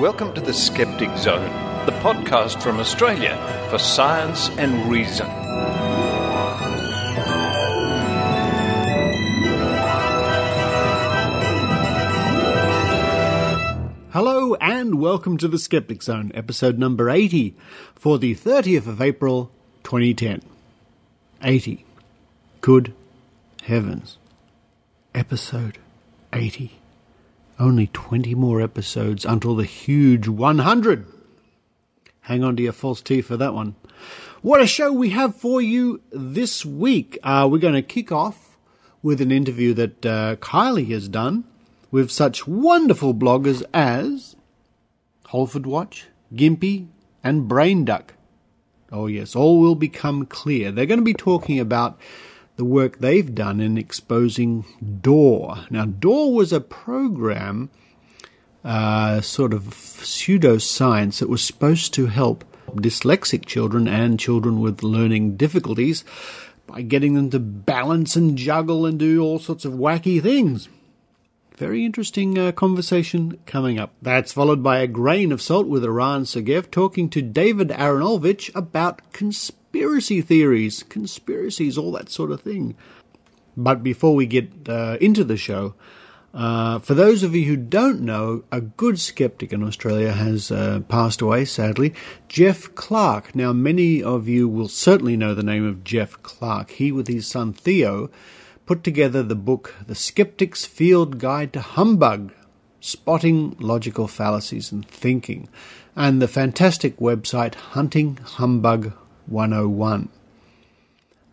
welcome to the Skeptic Zone, the podcast from Australia for science and reason. Hello and welcome to the Skeptic Zone, episode number 80 for the 30th of April 2010. 80. Good heavens. Episode 80. Only 20 more episodes until the huge 100. Hang on to your false teeth for that one. What a show we have for you this week. We're going to kick off with an interview that Kylie has done with such wonderful bloggers as Holfordwatch, Gimpy, and Brainduck. Oh yes, all will become clear. They're going to be talking about the work they've done in exposing Dore. Now, Dore was a program, sort of pseudoscience that was supposed to help dyslexic children and children with learning difficulties by getting them to balance and juggle and do all sorts of wacky things. Very interesting conversation coming up. That's followed by A Grain of Salt with Eran Segev talking to David Aaronovitc about conspiracy theories, conspiracies, all that sort of thing. But before we get into the show, for those of you who don't know, a good skeptic in Australia has passed away, sadly, Jeff Clark. Now, many of you will certainly know the name of Jeff Clark. He, with his son Theo, put together the book The Skeptic's Field Guide to Humbug, Spotting Logical Fallacies in Thinking, and the fantastic website Hunting Humbug 101.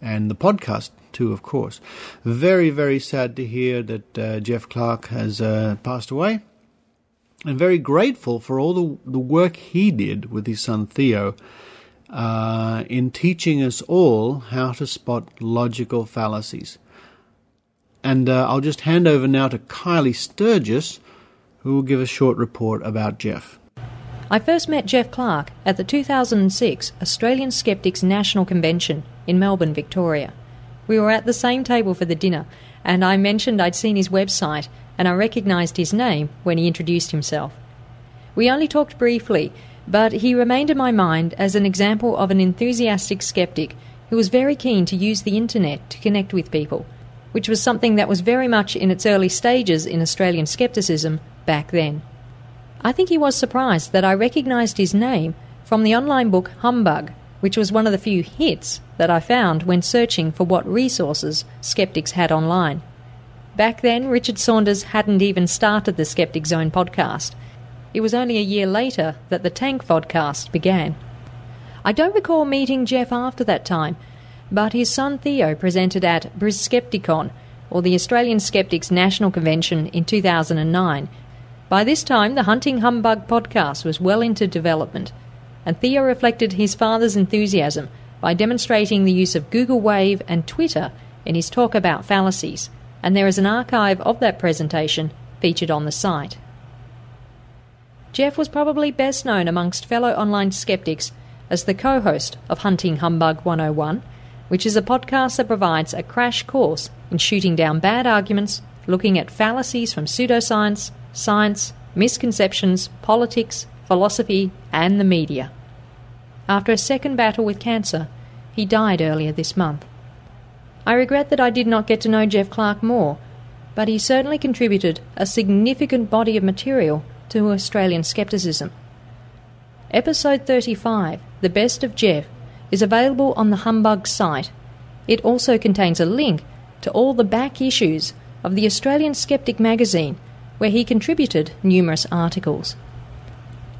And the podcast too, of course. Very, very sad to hear that Jeff Clark has passed away, and very grateful for all the work he did with his son Theo in teaching us all how to spot logical fallacies. And I'll just hand over now to Kylie Sturgis, who will give a short report about Jeff. I first met Jeff Clark at the 2006 Australian Skeptics National Convention in Melbourne, Victoria. We were at the same table for the dinner, and I mentioned I'd seen his website, and I recognised his name when he introduced himself. We only talked briefly, but he remained in my mind as an example of an enthusiastic skeptic who was very keen to use the internet to connect with people, which was something that was very much in its early stages in Australian skepticism back then. I think he was surprised that I recognised his name from the online book Humbug, which was one of the few hits that I found when searching for what resources skeptics had online. Back then, Richard Saunders hadn't even started the Skeptic Zone podcast. It was only a year later that the Tank Vodcast began. I don't recall meeting Jeff after that time, but his son Theo presented at Skepticon, or the Australian Skeptics National Convention, in 2009. By this time, the Hunting Humbug podcast was well into development, and Theo reflected his father's enthusiasm by demonstrating the use of Google Wave and Twitter in his talk about fallacies, and there is an archive of that presentation featured on the site. Jeff was probably best known amongst fellow online skeptics as the co-host of Hunting Humbug 101, which is a podcast that provides a crash course in shooting down bad arguments, looking at fallacies from pseudoscience, science, misconceptions, politics, philosophy, and the media. After a second battle with cancer, he died earlier this month. I regret that I did not get to know Jeff Clark more, but he certainly contributed a significant body of material to Australian skepticism. Episode 35, The Best of Jeff, is available on the Humbug site. It also contains a link to all the back issues of the Australian Skeptic magazine, where he contributed numerous articles.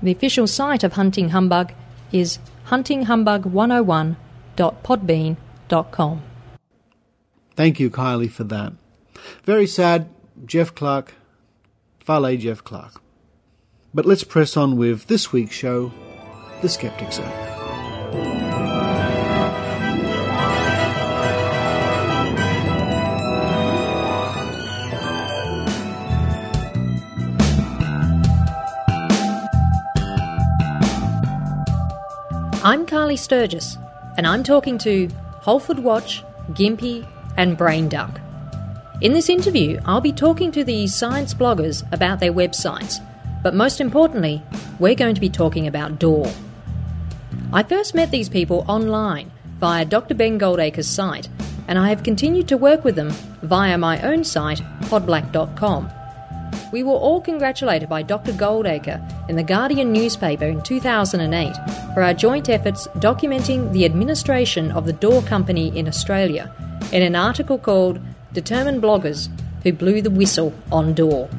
The official site of Hunting Humbug is huntinghumbug101.podbean.com. Thank you, Kylie, for that. Very sad, Jeff Clark, Fale Jeff Clark. But let's press on with this week's show, The Skeptic Zone. I'm Kylie Sturgis, and I'm talking to Holfordwatch, Gimpy, and Brainduck. In this interview, I'll be talking to these science bloggers about their websites, But most importantly, we're going to be talking about Dore. I first met these people online via Dr. Ben Goldacre's site, and I have continued to work with them via my own site, podblack.com. We were all congratulated by Dr. Goldacre in the Guardian newspaper in 2008 for our joint efforts documenting the administration of the Dore company in Australia in an article called Determined Bloggers Who Blew the Whistle on Dore.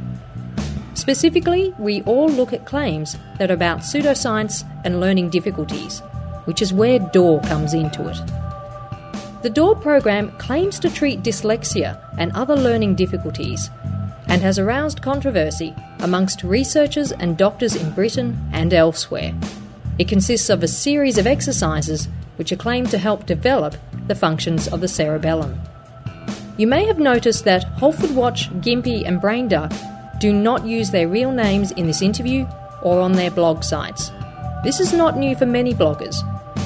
Specifically, we all look at claims that are about pseudoscience and learning difficulties, which is where Dore comes into it. The Dore program claims to treat dyslexia and other learning difficulties and has aroused controversy amongst researchers and doctors in Britain and elsewhere. It consists of a series of exercises which are claimed to help develop the functions of the cerebellum. You may have noticed that Holfordwatch, Gimpy and BrainDuck do not use their real names in this interview or on their blog sites. This is not new for many bloggers.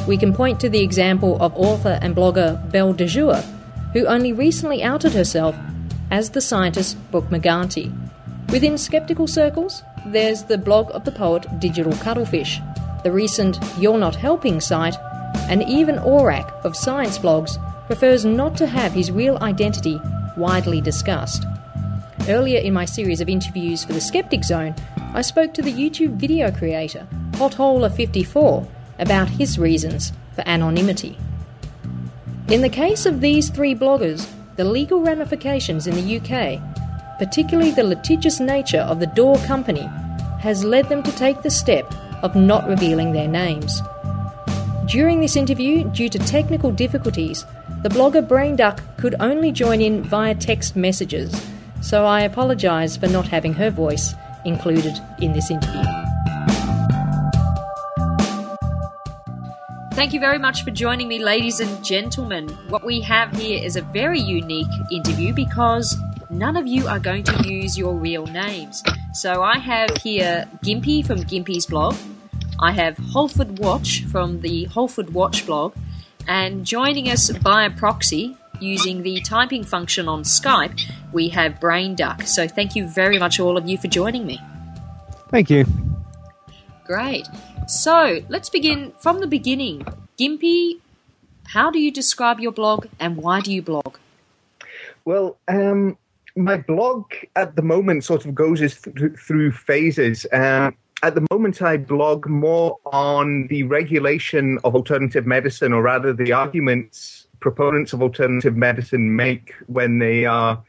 We can point to the example of author and blogger Belle de Jour, who only recently outed herself as the scientist Brooke McGarty. Within skeptical circles, there's the blog of the poet Digital Cuttlefish, the recent You're Not Helping site, and even Aurak of science blogs prefers not to have his real identity widely discussed. Earlier in my series of interviews for the Skeptic Zone, I spoke to the YouTube video creator, Potholer54, about his reasons for anonymity. In the case of these three bloggers, the legal ramifications in the UK, particularly the litigious nature of the Dore company, has led them to take the step of not revealing their names. During this interview, due to technical difficulties, the blogger BrainDuck could only join in via text messages, so I apologise for not having her voice included in this interview. Thank you very much for joining me, ladies and gentlemen. What we have here is a very unique interview because none of you are going to use your real names. So I have here Gimpy from Gimpy's blog. I have Holfordwatch from the Holfordwatch blog. And joining us via proxy, using the typing function on Skype, we have BrainDuck. So thank you very much, all of you, for joining me. Thank you. Great. So let's begin from the beginning. Gimpy, how do you describe your blog and why do you blog? Well, my blog at the moment sort of goes through phases. At the moment, I blog more on the regulation of alternative medicine, or rather the arguments proponents of alternative medicine make when they are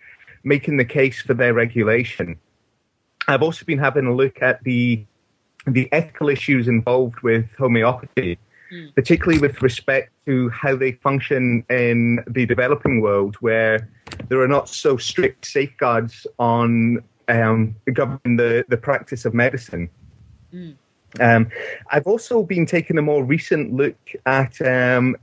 making the case for their regulation. I've also been having a look at the ethical issues involved with homeopathy, particularly with respect to how they function in the developing world, where there are not so strict safeguards on governing the practice of medicine. I've also been taking a more recent look at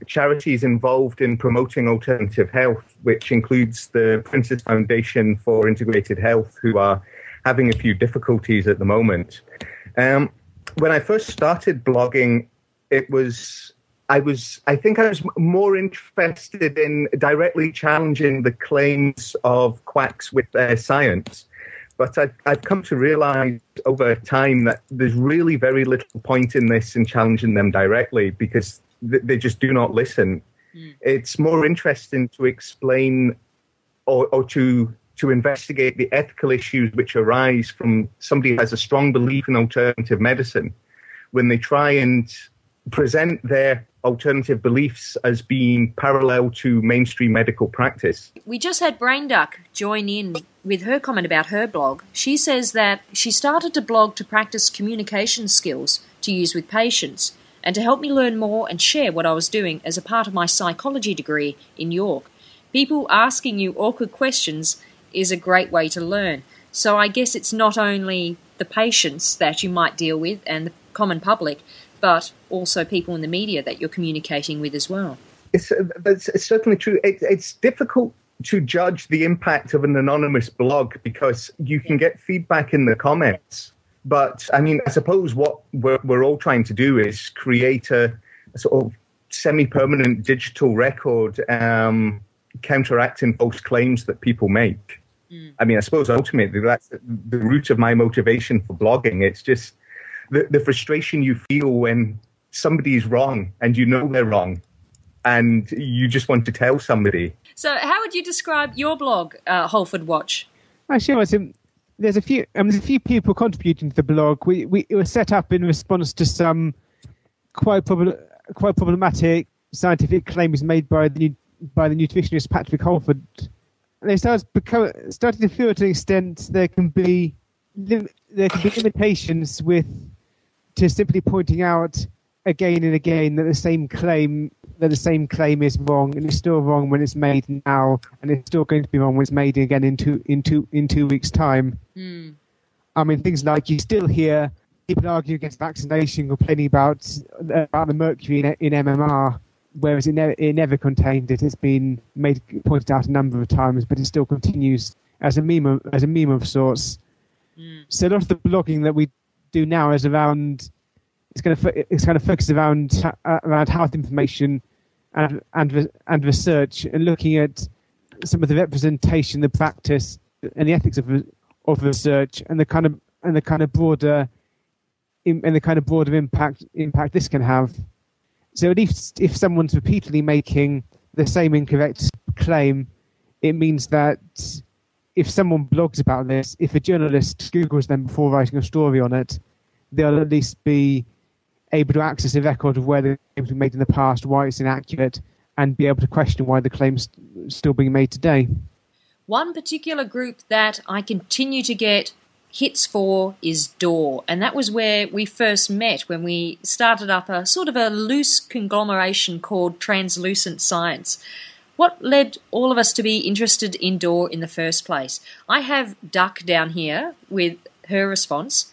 charities involved in promoting alternative health, which includes the Princess Foundation for Integrated Health, who are having a few difficulties at the moment. When I first started blogging, I think I was more interested in directly challenging the claims of quacks with science. But I've come to realize over time that there's really very little point in this in challenging them directly, because they just do not listen. It's more interesting to explain or to investigate the ethical issues which arise from somebody who has a strong belief in alternative medicine when they try and present their alternative beliefs as being parallel to mainstream medical practice. We just had BrainDuck join in with her comment about her blog. She says that she started to blog to practice communication skills to use with patients and to help me learn more and share what I was doing as a part of my psychology degree in York. People asking you awkward questions is a great way to learn. So I guess it's not only the patients that you might deal with and the common public, but also people in the media that you're communicating with as well. It's certainly true. It's difficult to judge the impact of an anonymous blog because you can get feedback in the comments. But, I mean, I suppose what we're all trying to do is create a sort of semi-permanent digital record counteracting false claims that people make. I mean, I suppose ultimately that's the root of my motivation for blogging. It's just the frustration you feel when somebody's wrong and you know they're wrong and you just want to tell somebody. So how would you describe your blog, Holfordwatch? Actually, there's a few people contributing to the blog. It was set up in response to some quite problematic scientific claims made by the nutritionist Patrick Holford. And they started to feel to an extent there can be limitations to simply pointing out again and again that the same claim is wrong, and it's still wrong when it's made now, and it's still going to be wrong when it's made again in 2 weeks' time. I mean, things like you still hear people argue against vaccination, complaining about the mercury in MMR, whereas it never contained it. It's been pointed out a number of times, but it still continues as a meme of sorts. So a lot of the blogging that we do now is around. It's kind of focused around health information and research, and looking at some of the representation, the practice, and the ethics of research, and the kind of broader impact this can have. So at least if someone's repeatedly making the same incorrect claim, it means that if someone blogs about this, if a journalist Googles them before writing a story on it, they'll at least be able to access a record of where the claims were made in the past, why it's inaccurate, and be able to question why the claim's still being made today. One particular group that I continue to get hits for is Dore, and that was where we first met when we started up a sort of a loose conglomeration called Translucent Science. What led all of us to be interested in Dore in the first place? I have Duck down here with her response.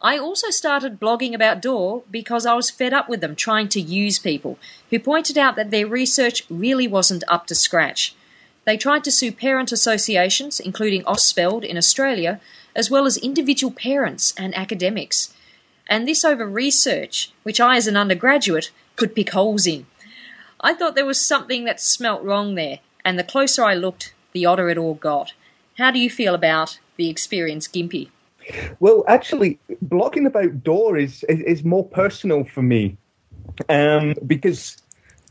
I also started blogging about Dore because I was fed up with them trying to use people who pointed out that their research really wasn't up to scratch. They tried to sue parent associations, including Ausspeld in Australia, as well as individual parents and academics. And this over research, which I as an undergraduate could pick holes in. I thought there was something that smelt wrong there, and the closer I looked, the odder it all got. How do you feel about the experience, Gimpy? Well, actually, blogging about Dore is more personal for me, because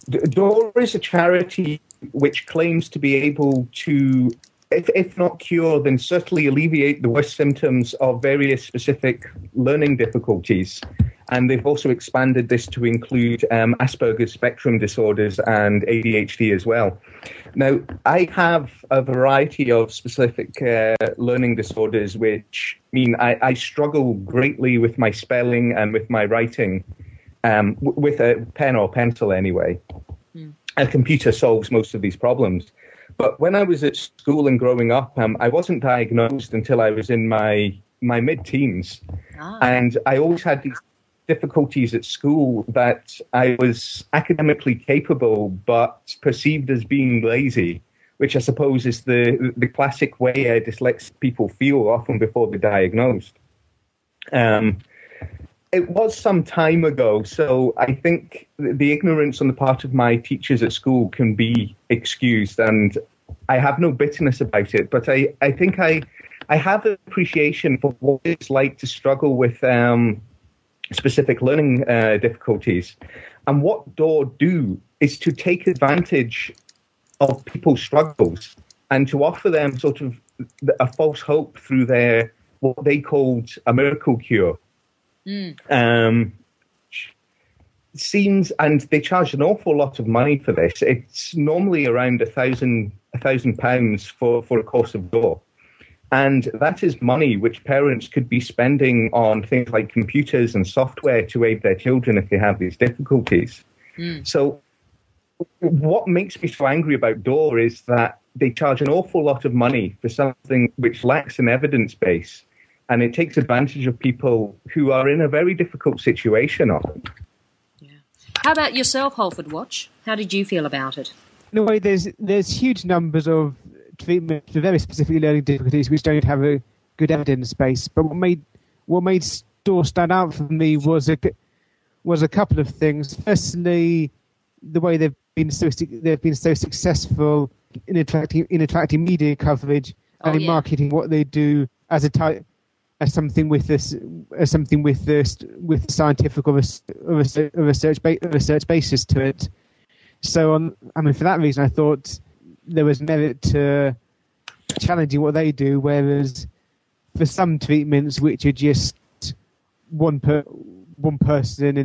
Dore is a charity which claims to be able to, if not cure, then certainly alleviate the worst symptoms of various specific learning difficulties. And they've also expanded this to include Asperger's spectrum disorders and ADHD as well. Now, I have a variety of specific learning disorders, which mean I struggle greatly with my spelling and with my writing, with a pen or pencil anyway. A computer solves most of these problems. But when I was at school and growing up, I wasn't diagnosed until I was in my mid-teens. And I always had these difficulties at school that I was academically capable but perceived as being lazy, which I suppose is the classic way dyslexic people feel often before they're diagnosed. It was some time ago, so I think the ignorance on the part of my teachers at school can be excused, and I have no bitterness about it, but I think I have an appreciation for what it's like to struggle with specific learning difficulties. And what Dore do is to take advantage of people's struggles and to offer them sort of a false hope through their, what they called a miracle cure. Seems, and they charge an awful lot of money for this. It's normally around £1,000 for a course of Dore. And that is money which parents could be spending on things like computers and software to aid their children if they have these difficulties. So what makes me so angry about Dore is that they charge an awful lot of money for something which lacks an evidence base, and it takes advantage of people who are in a very difficult situation often. Yeah. How about yourself, Holfordwatch? How did you feel about it? In a way, there's huge numbers of treatment for very specific learning difficulties which don't have a good evidence base. But what made Dore stand out for me was a couple of things. Firstly, the way they've been so successful in attracting media coverage marketing what they do as something with scientific or research basis to it. So, for that reason, I thought there was merit to challenging what they do. Whereas for some treatments, which are just one person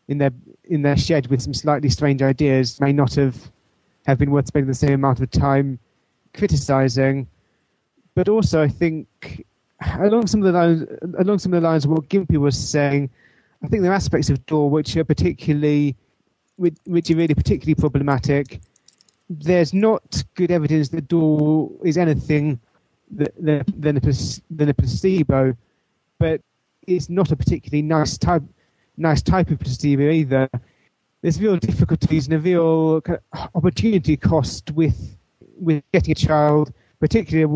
in their shed with some slightly strange ideas, may not have been worth spending the same amount of time criticising. But also, I think along some of the lines of what Gimpy was saying, I think there are aspects of Dore which are really particularly problematic. There's not good evidence that Dore is anything than a placebo, but it's not a particularly nice type of placebo either. There's real difficulties and a real opportunity cost with getting a child, particularly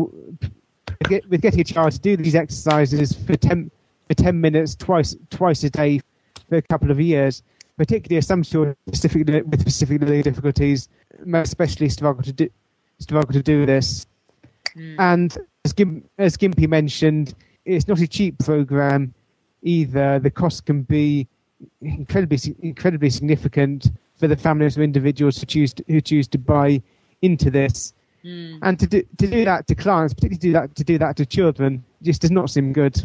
with getting a child to do these exercises for 10 minutes twice a day for a couple of years. Particularly as some children with specific learning difficulties may especially struggle to do this. And as Gimpy mentioned, it's not a cheap program either. The cost can be incredibly significant for the families or individuals who choose to buy into this. And to do that to clients, particularly to do that to children, just does not seem good.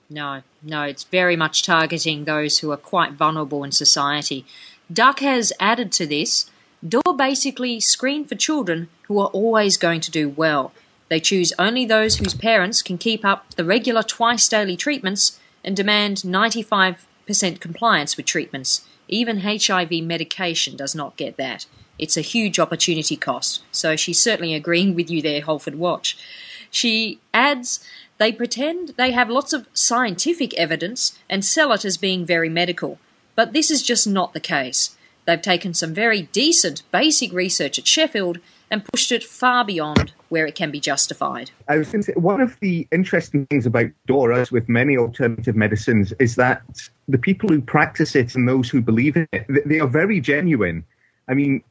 No, it's very much targeting those who are quite vulnerable in society. Duck has added to this, Dore basically screen for children who are always going to do well. They choose only those whose parents can keep up the regular twice-daily treatments and demand 95% compliance with treatments. Even HIV medication does not get that. It's a huge opportunity cost. So she's certainly agreeing with you there, Holfordwatch. She adds, they pretend they have lots of scientific evidence and sell it as being very medical. But this is just not the case. They've taken some very decent basic research at Sheffield and pushed it far beyond where it can be justified. I was going to say, one of the interesting things about Dore, as with many alternative medicines, is that the people who practice it and those who believe in it, they are very genuine. I mean,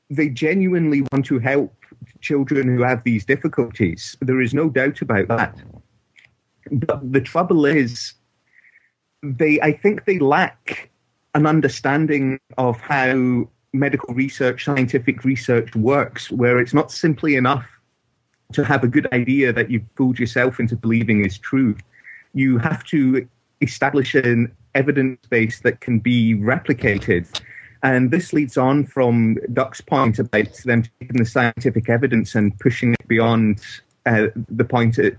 they genuinely want to help children who have these difficulties. There is no doubt about that. But the trouble is, I think they lack an understanding of how medical research, scientific research works, where it's not simply enough to have a good idea that you've fooled yourself into believing is true. You have to establish an evidence base that can be replicated. And this leads on from Duck's point about them taking the scientific evidence and pushing it beyond the point at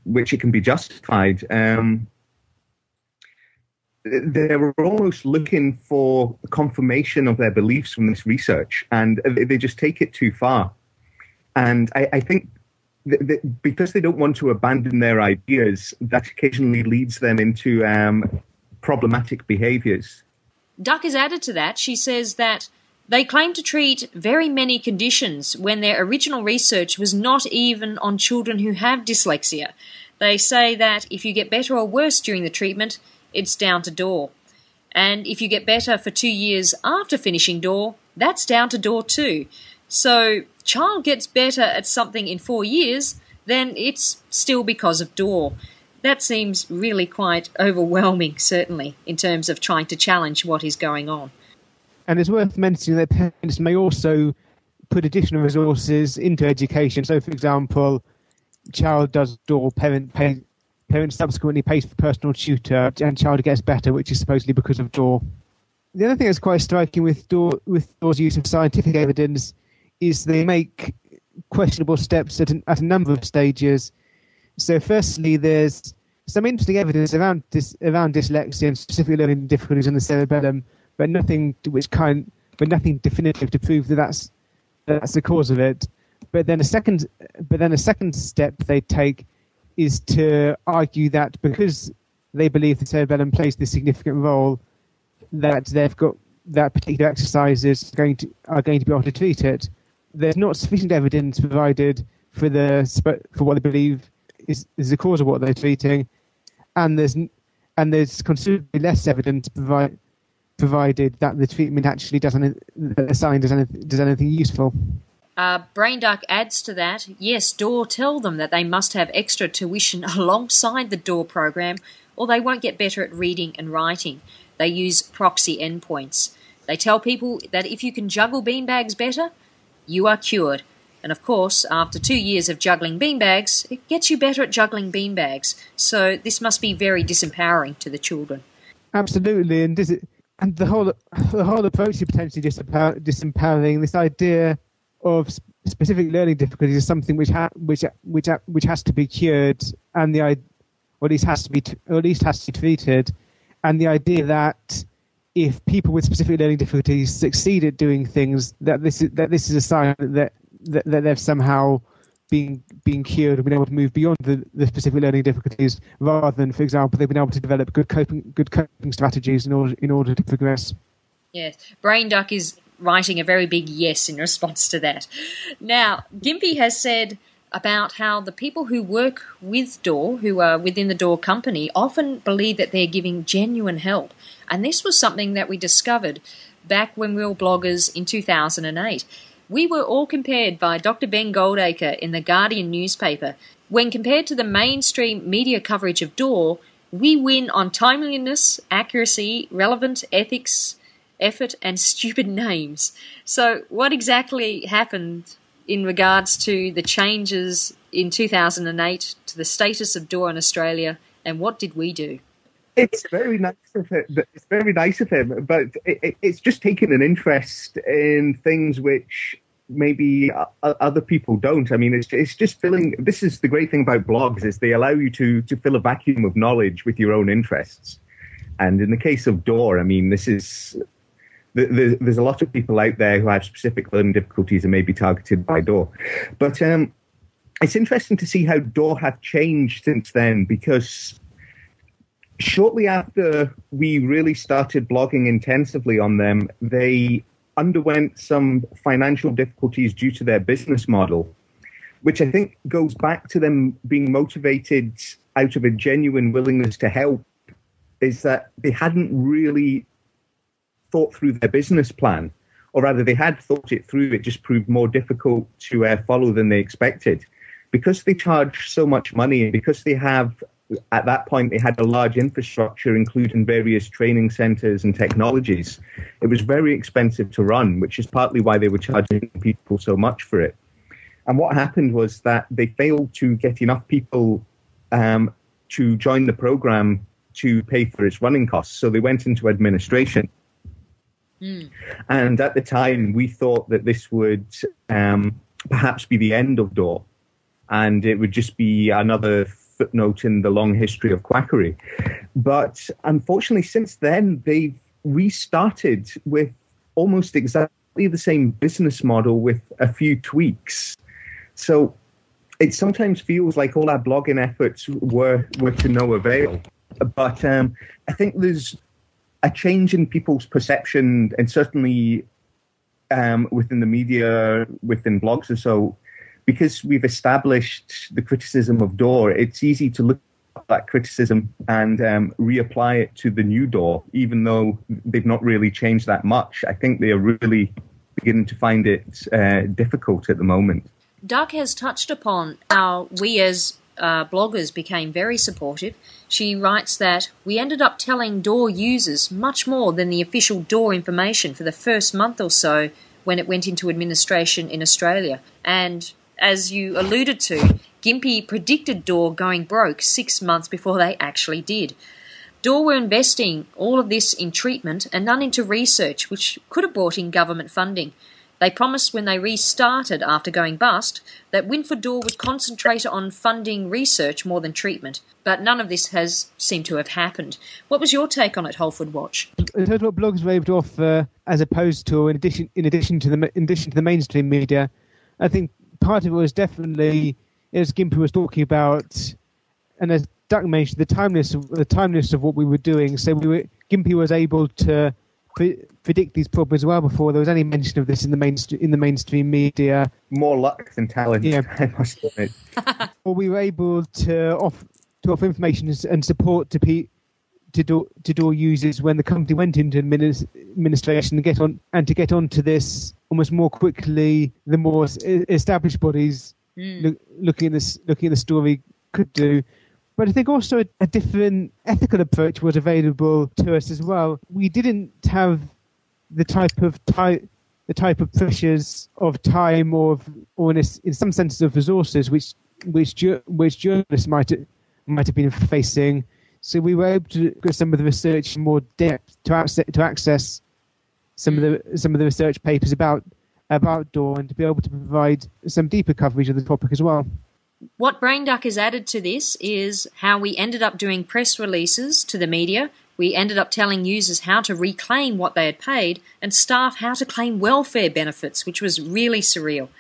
which it can be justified. They were almost looking for confirmation of their beliefs from this research, and they just take it too far. And I think that because they don't want to abandon their ideas, that occasionally leads them into problematic behaviours. Duck has added to that. She says that they claim to treat very many conditions when their original research was not even on children who have dyslexia. They say that if you get better or worse during the treatment, it's down to Dore. And if you get better for 2 years after finishing Dore, that's down to Dore too. So, child gets better at something in 4 years, then it's still because of Dore. That seems really quite overwhelming, certainly, in terms of trying to challenge what is going on. And it's worth mentioning that parents may also put additional resources into education. So, for example, child does Dore, parent subsequently pays for personal tutor, and child gets better, which is supposedly because of Dore. The other thing that's quite striking with Dore's use of scientific evidence is they make questionable steps at a number of stages. So, firstly, there's some interesting evidence around dyslexia and specific learning difficulties in the cerebellum, but nothing definitive to prove that that's the cause of it. But then a second step they take is to argue that because they believe the cerebellum plays this significant role, that they've got that particular exercises are going to be able to treat it. There's not sufficient evidence provided for what they believe is the cause of what they're treating, and there's considerably less evidence provided that the treatment actually does anything useful. Brainduck adds to that, yes, Dore tell them that they must have extra tuition alongside the Dore program or they won't get better at reading and writing. They use proxy endpoints. They tell people that if you can juggle beanbags better, you are cured. And of course, after 2 years of juggling beanbags, it gets you better at juggling beanbags. So this must be very disempowering to the children. Absolutely, and the whole approach is potentially disempowering. This idea of specific learning difficulties is something which has to be cured, and or at least has to be treated. And the idea that if people with specific learning difficulties succeed at doing things, that this is a sign that they've somehow been cured and been able to move beyond the specific learning difficulties, rather than, for example, they've been able to develop good coping strategies in order to progress. Yes, Brainduck is writing a very big yes in response to that. Now, Gimpy has said about how the people who work with Dore, who are within the Dore company, often believe that they're giving genuine help. And this was something that we discovered back when we were bloggers in 2008. We were all compared by Dr. Ben Goldacre in the Guardian newspaper. When compared to the mainstream media coverage of Dore, we win on timeliness, accuracy, relevant ethics, effort, and stupid names. So what exactly happened in regards to the changes in 2008 to the status of Dore in Australia, and what did we do? It's very nice of him, but it's just taken an interest in things which maybe other people don't. I mean, it's just filling. This is the great thing about blogs, is they allow you to fill a vacuum of knowledge with your own interests. And in the case of Dore, I mean, there's a lot of people out there who have specific learning difficulties and may be targeted by Dore. But it's interesting to see how Dore have changed since then, because shortly after we really started blogging intensively on them, they underwent some financial difficulties due to their business model, which I think goes back to them being motivated out of a genuine willingness to help, is that they hadn't really thought through their business plan, or rather they had thought it through, it just proved more difficult to follow than they expected. Because they charge so much money, and because they have, at that point, they had a large infrastructure, including various training centers and technologies. It was very expensive to run, which is partly why they were charging people so much for it. And what happened was that they failed to get enough people to join the program to pay for its running costs. So they went into administration. And at the time, we thought that this would perhaps be the end of Dore, and it would just be another footnote in the long history of quackery. But unfortunately, since then, they've restarted with almost exactly the same business model with a few tweaks. So it sometimes feels like all our blogging efforts were to no avail. But I think there's a change in people's perception, and certainly within the media, within blogs or so, because we've established the criticism of Dore. It's easy to look at that criticism and reapply it to the new Dore, even though they've not really changed that much. I think they are really beginning to find it difficult at the moment. Duck has touched upon how we as bloggers became very supportive. She writes that we ended up telling Dore users much more than the official Dore information for the first month or so when it went into administration in Australia. And as you alluded to, Gimpy predicted Dore going broke 6 months before they actually did. Dore were investing all of this in treatment and none into research, which could have brought in government funding. They promised when they restarted after going bust that Winford Dore would concentrate on funding research more than treatment, but none of this has seemed to have happened. What was your take on it, Holfordwatch? In terms of what blogs waved off, as opposed to in addition to the mainstream media, I think part of it was definitely, as Gimpy was talking about, and as Duck mentioned, the timeliness of what we were doing. So Gimpy was able to predict these problems well before there was any mention of this in the mainstream media. More luck than talent, yeah. I must admit. Or we were able to offer information and support to Dore users when the company went into administration to get onto this almost more quickly than more established bodies looking at the story could do. But I think also a different ethical approach was available to us as well. We didn't have the type of pressures of time or in some senses of resources which journalists might have been facing. So we were able to get some of the research in more depth to access some of the research papers about Dore and to be able to provide some deeper coverage of the topic as well. What Brainduck has added to this is how we ended up doing press releases to the media. We ended up telling users how to reclaim what they had paid and staff how to claim welfare benefits, which was really surreal.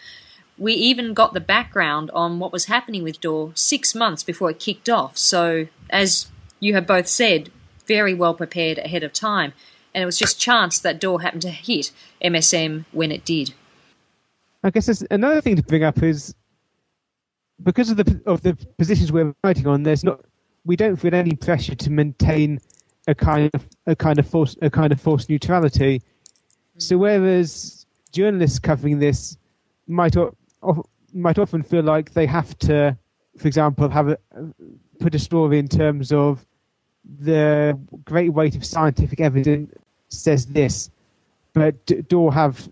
We even got the background on what was happening with Dore 6 months before it kicked off. So, as you have both said, very well prepared ahead of time. And it was just chance that Dore happened to hit MSM when it did. I guess there's another thing to bring up is because of the positions we're writing on, we don't feel any pressure to maintain a kind of forced neutrality. So whereas journalists covering this might often feel like they have to, for example, put a story in terms of the great weight of scientific evidence says this, but Dore have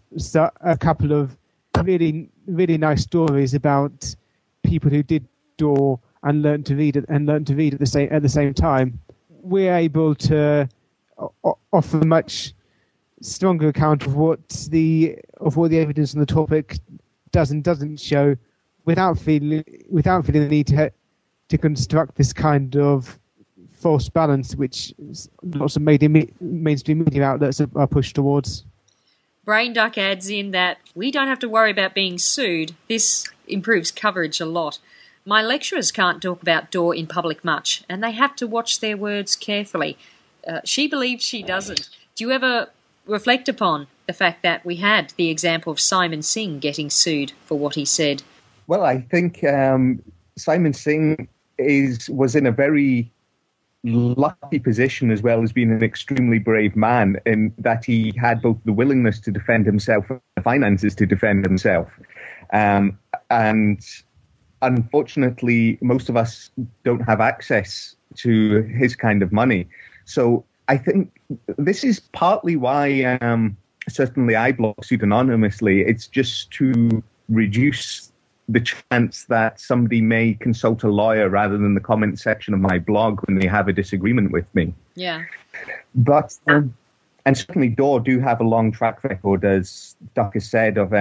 a couple of really really nice stories about people who did Dore and learned to read at the same time. We're able to offer a much stronger account of what the evidence on the topic does and doesn't show, without feeling the need to construct this kind of false balance, which lots of mainstream media outlets are pushed towards. Brainduck adds in that we don't have to worry about being sued. This improves coverage a lot. My lecturers can't talk about Dore in public much, and they have to watch their words carefully. She believes she doesn't. Do you ever reflect upon the fact that we had the example of Simon Singh getting sued for what he said? Well, I think Simon Singh was in a very lucky position, as well as being an extremely brave man, in that he had both the willingness to defend himself and the finances to defend himself. And unfortunately, most of us don't have access to his kind of money. So I think this is partly why certainly I blog pseudonymously. It's just to reduce the chance that somebody may consult a lawyer rather than the comment section of my blog when they have a disagreement with me. Yeah. But, and certainly Dore do have a long track record, as Duck has said, of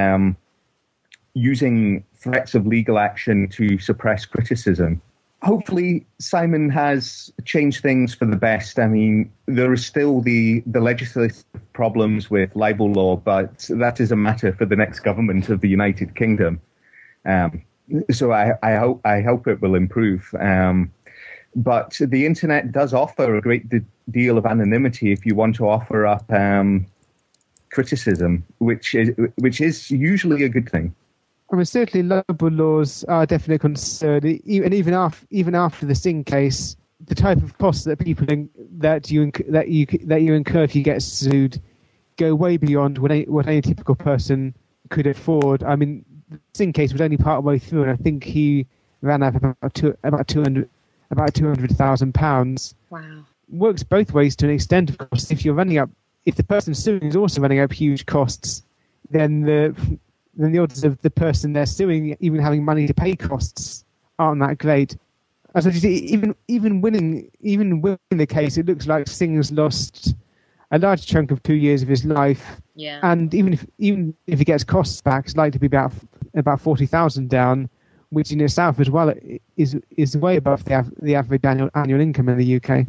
using threats of legal action to suppress criticism. Hopefully Simon has changed things for the best. I mean, there are still the legislative problems with libel law, but that is a matter for the next government of the United Kingdom. So I hope it will improve. But the internet does offer a great deal of anonymity if you want to offer up criticism, which is usually a good thing. I mean, certainly libel laws are definitely a concern. And even after the Singh case, the type of costs that you incur if you get sued go way beyond what any typical person could afford. I mean, the Singh case was only part way through, and I think he ran out of about £200,000. Wow. Works both ways to an extent, of course. If the person suing is also running up huge costs, then the odds of the person they're suing even having money to pay costs aren't that great. As I say, even winning the case, it looks like Singh's lost a large chunk of 2 years of his life. Yeah. And even if he gets costs back, it's likely to be about 40,000 down, which in itself as well is way above the average annual income in the UK.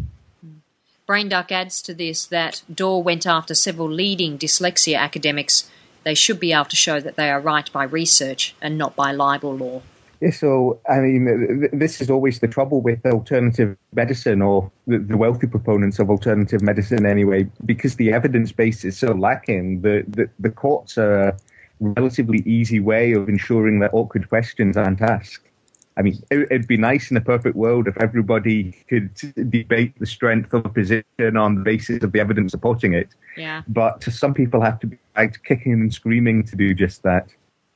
Brainduck adds to this that Dore went after several leading dyslexia academics. They should be able to show that they are right by research and not by libel law. So, I mean, this is always the trouble with alternative medicine, or the wealthy proponents of alternative medicine anyway, because the evidence base is so lacking. The courts are a relatively easy way of ensuring that awkward questions aren't asked. I mean, it'd be nice in a perfect world if everybody could debate the strength of a position on the basis of the evidence supporting it. Yeah. But some people have to be out kicking and screaming to do just that.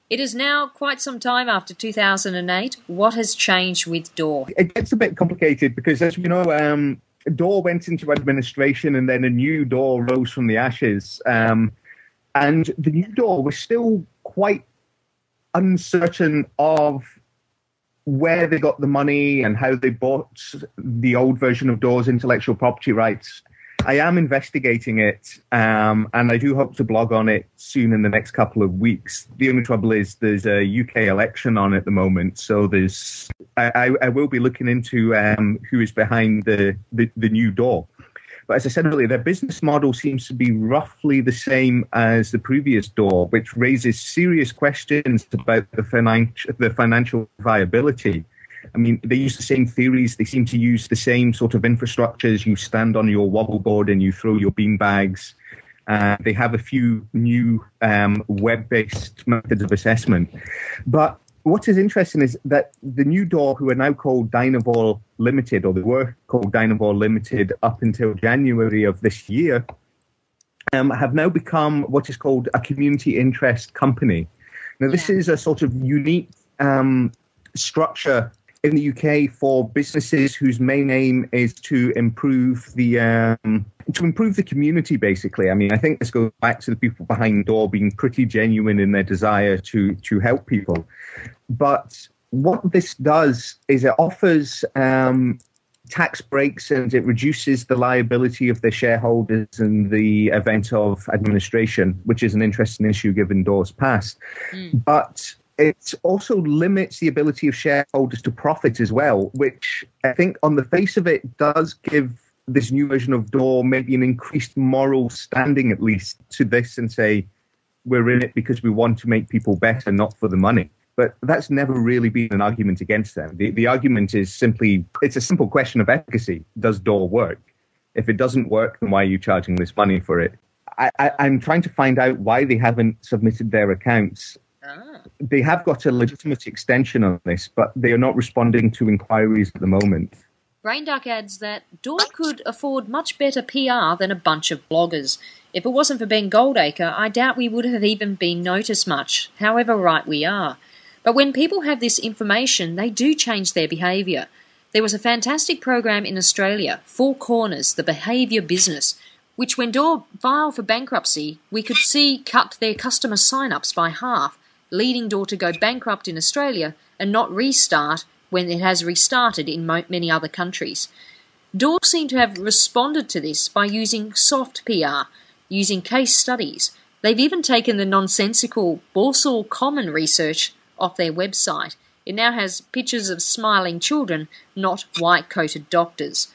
It is now quite some time after 2008. What has changed with Dore? It gets a bit complicated because, as we know, Dore went into administration and then a new Dore rose from the ashes. And the new Dore was still quite uncertain of where they got the money and how they bought the old version of Dore's intellectual property rights. I am investigating it, and I do hope to blog on it soon in the next couple of weeks. The only trouble is there's a UK election on at the moment, so I will be looking into who is behind the new Dore. But as I said earlier, their business model seems to be roughly the same as the previous Dore, which raises serious questions about the financial viability. I mean, they use the same theories. They seem to use the same sort of infrastructures. You stand on your wobble board and you throw your bean bags. They have a few new web-based methods of assessment. But what is interesting is that the new Dore, who are now called Dynavol Limited, or they were called Dynavol Limited up until January of this year, have now become what is called a community interest company. Now, this is a sort of unique structure in the UK for businesses whose main aim is to improve the community, basically. I mean, I think this goes back to the people behind Dore being pretty genuine in their desire to help people. But what this does is it offers tax breaks and it reduces the liability of the shareholders in the event of administration, which is an interesting issue given Dore's past. But it also limits the ability of shareholders to profit as well, which I think on the face of it does give this new version of Dore maybe an increased moral standing, at least, to this and say, we're in it because we want to make people better, not for the money. But that's never really been an argument against them. The argument is simply, it's a simple question of efficacy. Does Dore work? If it doesn't work, then why are you charging this money for it? I'm trying to find out why they haven't submitted their accounts. They have got a legitimate extension on this, but they are not responding to inquiries at the moment. Brainduck adds that Dore could afford much better PR than a bunch of bloggers. If it wasn't for Ben Goldacre, I doubt we would have even been noticed much, however right we are. But when people have this information, they do change their behaviour. There was a fantastic program in Australia, Four Corners, the behaviour business, which when Dore filed for bankruptcy, we could see cut their customer sign-ups by half, leading Dore to go bankrupt in Australia and not restart when it has restarted in many other countries. Dore seem to have responded to this by using soft PR, using case studies. They've even taken the nonsensical Borsal Common research off their website. It now has pictures of smiling children, not white-coated doctors.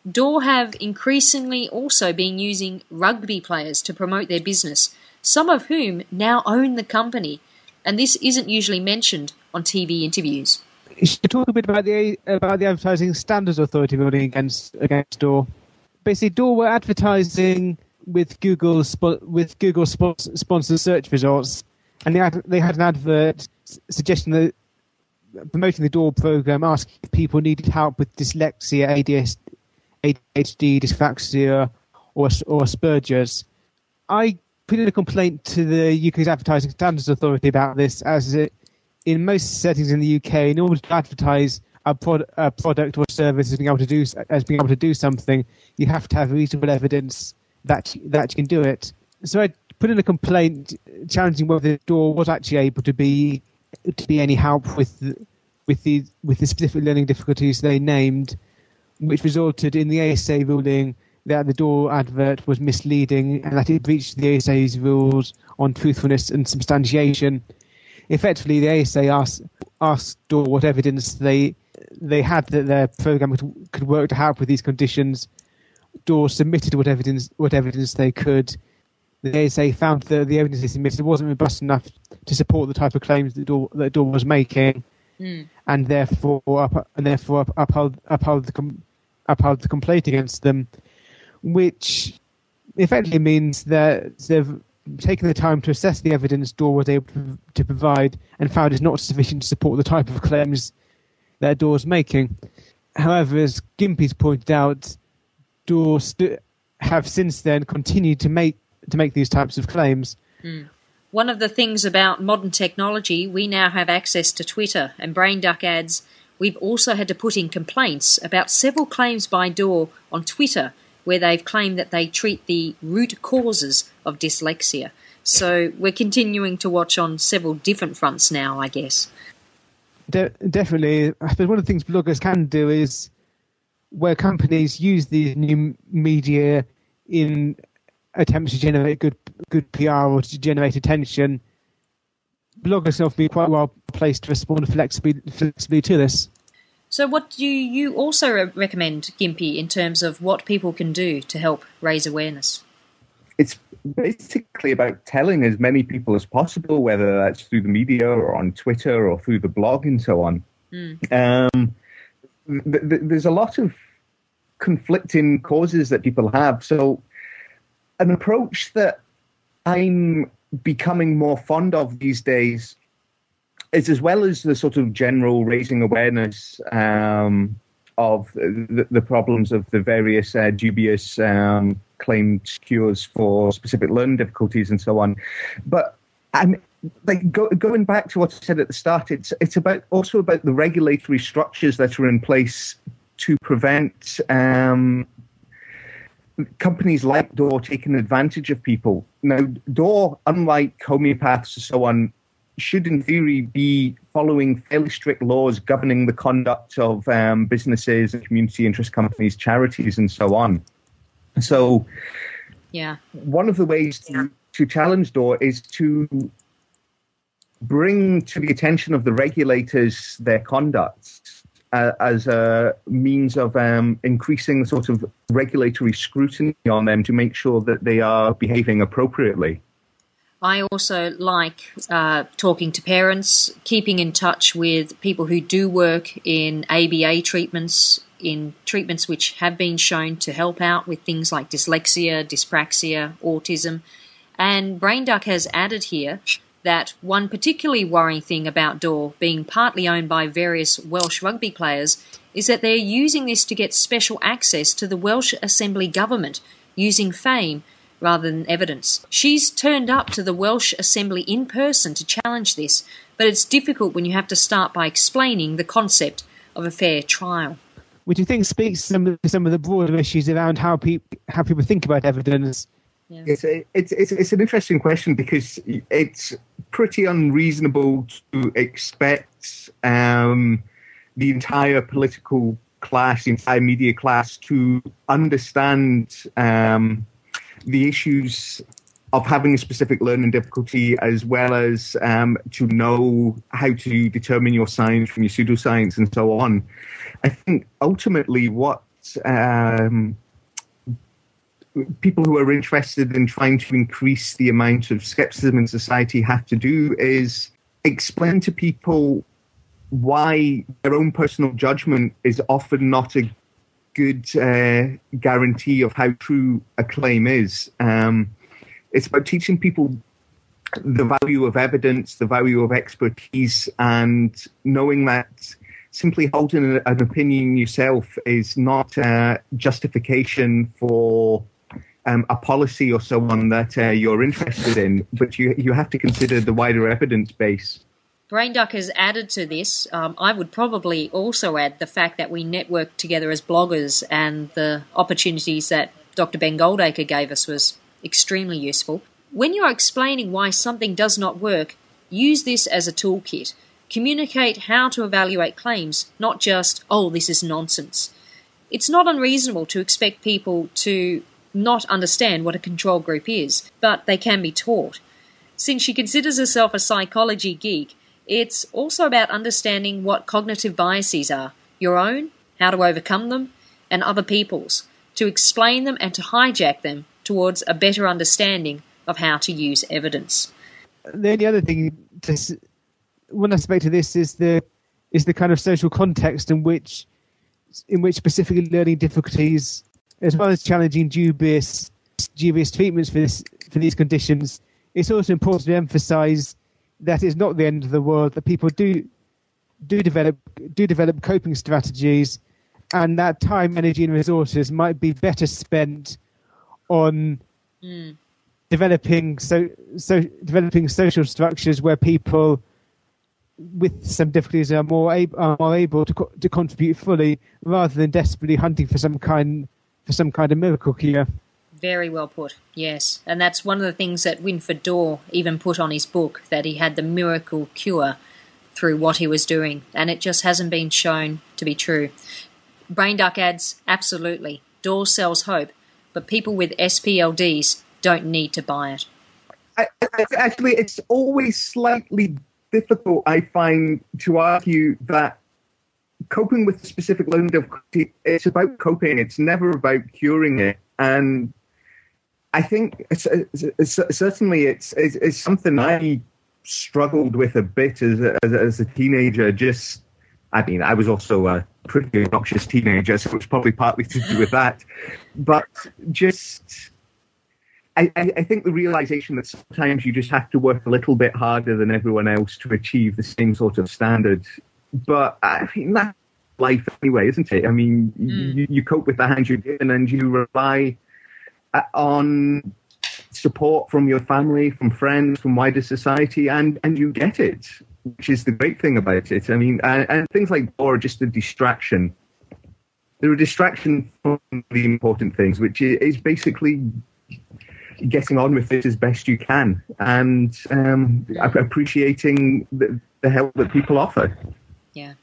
Dore have increasingly also been using rugby players to promote their business, some of whom now own the company, and this isn't usually mentioned on TV interviews. You should talk a bit about the Advertising Standards Authority ruling against Dore. Basically, Dore were advertising with Google sponsored search results, and they had an advert suggesting that promoting the Dore program, asking if people needed help with dyslexia, ADHD, dyspraxia, or Asperger's. I put in a complaint to the UK's Advertising Standards Authority about this, as in most settings in the UK, in order to advertise a product or service as being able to do something, you have to have reasonable evidence that you can do it. So I put in a complaint challenging whether Dore was actually able to be any help with the specific learning difficulties they named, which resulted in the ASA ruling that the Dore advert was misleading and that it breached the ASA's rules on truthfulness and substantiation. Effectively, the ASA asked Dore what evidence they had that their program could work to help with these conditions. Dore submitted what evidence they could. The ASA found that the evidence they submitted wasn't robust enough to support the type of claims that Dore was making, and therefore upheld the complaint against them, which effectively means that they've taken the time to assess the evidence Dore was able to provide and found is not sufficient to support the type of claims that Dore's making. However, as Gimpy's pointed out, Dore have since then continued to make these types of claims. One of the things about modern technology, we now have access to Twitter, and BrainDuck adds, we've also had to put in complaints about several claims by Dore on Twitter where they've claimed that they treat the root causes of dyslexia. So we're continuing to watch on several different fronts now, I guess. Definitely. I suppose one of the things bloggers can do is where companies use these new media in attempts to generate good PR or to generate attention, bloggers often be quite well placed to respond flexibly to this. So what do you also recommend, Gimpy, in terms of what people can do to help raise awareness? It's basically about telling as many people as possible, whether that's through the media or on Twitter or through the blog and so on. There's a lot of conflicting causes that people have. So an approach that I'm becoming more fond of these days is, as well as the sort of general raising awareness of the problems of the various dubious claimed cures for specific learning difficulties and so on. But going back to what I said at the start, it's also about the regulatory structures that are in place to prevent companies like Dore taking advantage of people. Now, Dore, unlike homeopaths and so on, should in theory be following fairly strict laws governing the conduct of businesses, community interest companies, charities, and so on. So one of the ways to challenge Dore is to bring to the attention of the regulators their conduct as a means of increasing the sort of regulatory scrutiny on them to make sure that they are behaving appropriately. I also like talking to parents, keeping in touch with people who do work in ABA treatments, in treatments which have been shown to help out with things like dyslexia, dyspraxia, autism. And BrainDuck has added here that one particularly worrying thing about Dore being partly owned by various Welsh rugby players is that they're using this to get special access to the Welsh Assembly government using fame rather than evidence. She's turned up to the Welsh Assembly in person to challenge this, but it's difficult when you have to start by explaining the concept of a fair trial. Which I think speaks to some of the broader issues around how people think about evidence. Yeah. It's an interesting question because it's pretty unreasonable to expect the entire political class, the entire media class to understand the issues of having a specific learning difficulty, as well as to know how to determine your science from your pseudoscience and so on. I think ultimately what people who are interested in trying to increase the amount of skepticism in society have to do is explain to people why their own personal judgment is often not a good guarantee of how true a claim is. It's about teaching people the value of evidence, the value of expertise, and knowing that simply holding an opinion yourself is not justification for a policy or so on that you're interested in, but you have to consider the wider evidence base. BrainDuck has added to this. I would probably also add the fact that we network together as bloggers, and the opportunities that Dr. Ben Goldacre gave us was extremely useful. When you're explaining why something does not work, use this as a toolkit. Communicate how to evaluate claims, not just, oh, this is nonsense. It's not unreasonable to expect people to not understand what a control group is, but they can be taught. Since she considers herself a psychology geek, it's also about understanding what cognitive biases are, your own, how to overcome them, and other people's, to explain them and to hijack them towards a better understanding of how to use evidence. The only other thing, one aspect of this is the kind of social context in which specific learning difficulties, as well as challenging dubious treatments for these conditions, it's also important to emphasise that it's not the end of the world, that people do do develop coping strategies, and that time, energy, and resources might be better spent on developing social structures where people with some difficulties are more able to contribute fully, rather than desperately hunting for some kind of miracle cure. Very well put, yes. And that's one of the things that Winfried Dore even put on his book, that he had the miracle cure through what he was doing, and it just hasn't been shown to be true. Brainduck adds, absolutely, Dore sells hope, but people with SPLDs don't need to buy it. Actually, it's always slightly difficult, I find, to argue that coping with a specific level of difficulty, it's about coping, it's never about curing it. And I think certainly it's something I struggled with a bit as a teenager. I was also a pretty obnoxious teenager, so it was probably partly to do with that. But I think the realization that sometimes you just have to work a little bit harder than everyone else to achieve the same sort of standard. But I mean, that's life anyway, isn't it? I mean, you cope with the hand you're given, and you rely on support from your family, from friends, from wider society, and you get it, which is the great thing about it. I mean, and things like Dore are just a distraction. They're a distraction from the important things, which is basically getting on with it as best you can, and appreciating the help that people offer. Yeah.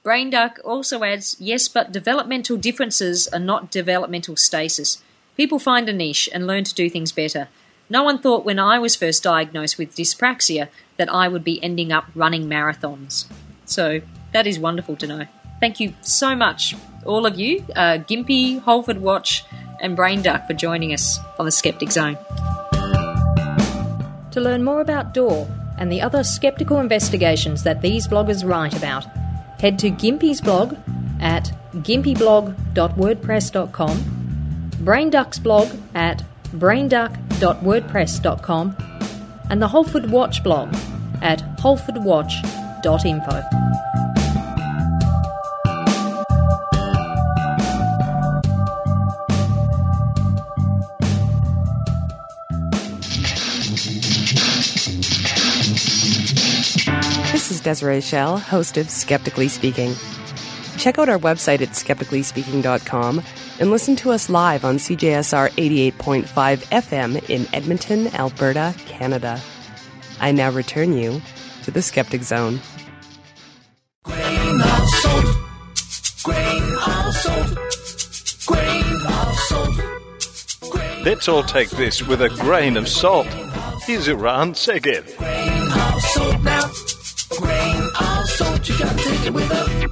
Brainduck also adds, yes, but developmental differences are not developmental stasis. People find a niche and learn to do things better. No one thought when I was first diagnosed with dyspraxia that I would be ending up running marathons. So that is wonderful to know. Thank you so much, all of you, Gimpy, Holfordwatch, and Brainduck, for joining us on the Skeptic Zone. To learn more about Dore and the other skeptical investigations that these bloggers write about, head to Gimpy's blog at gimpyblog.wordpress.com, Brainduck's blog at brainduck.wordpress.com, and the Holfordwatch blog at holfordwatch.info. This is Desiree Schell, host of Skeptically Speaking. Check out our website at skepticallyspeaking.com and listen to us live on CJSR 88.5 FM in Edmonton, Alberta, Canada. I now return you to the Skeptic Zone. Grain of salt. Grain of salt. Grain of salt. Let's all take this with a grain of salt. Here's Eran Segev. Grain of salt now. Grain of salt. You gotta take it with a...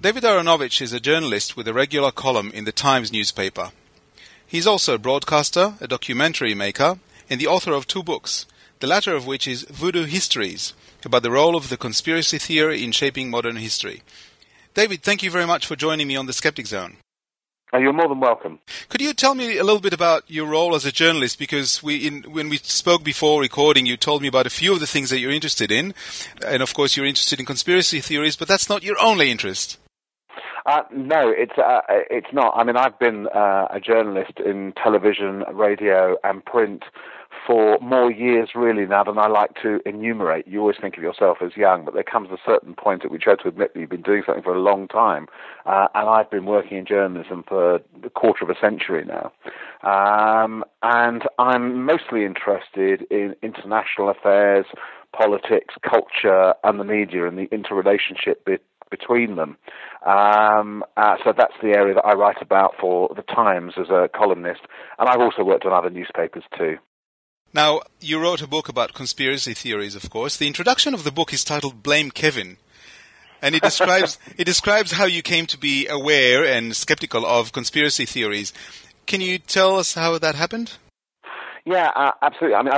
David Aaronovitc is a journalist with a regular column in the Times newspaper. He's also a broadcaster, a documentary maker, and the author of 2 books, the latter of which is Voodoo Histories, about the role of the conspiracy theory in shaping modern history. David, thank you very much for joining me on the Skeptic Zone. You're more than welcome. Could you tell me a little bit about your role as a journalist? Because when we spoke before recording, you told me about a few of the things that you're interested in. And of course, you're interested in conspiracy theories, but that's not your only interest. No, it's not. I mean, I've been a journalist in television, radio, and print for more years, really, now than I like to enumerate. You always think of yourself as young, but there comes a certain point at which you have to admit that you've been doing something for a long time. And I've been working in journalism for a quarter of a century now. And I'm mostly interested in international affairs, politics, culture, and the media, and the interrelationship between them. So that's the area that I write about for the Times as a columnist, and I've also worked on other newspapers too. Now, you wrote a book about conspiracy theories, of course. The introduction of the book is titled Blame Kevin, and it describes how you came to be aware and skeptical of conspiracy theories. Can you tell us how that happened? Yeah, absolutely. I mean,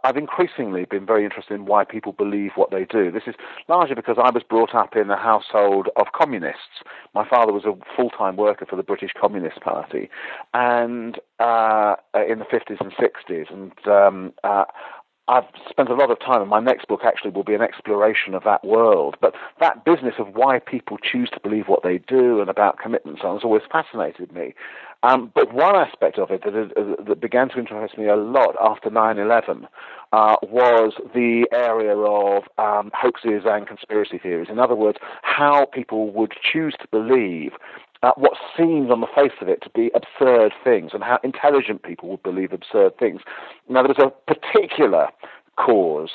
I've increasingly been very interested in why people believe what they do. This is largely because I was brought up in a household of communists. My father was a full-time worker for the British Communist Party, and in the 50s and 60s, and I've spent a lot of time, and my next book actually will be an exploration of that world. But that business of why people choose to believe what they do and about commitment and so on has always fascinated me. But one aspect of it that began to interest me a lot after 9/11 was the area of hoaxes and conspiracy theories. In other words, how people would choose to believe what seemed on the face of it to be absurd things, and how intelligent people would believe absurd things. Now, there was a particular cause,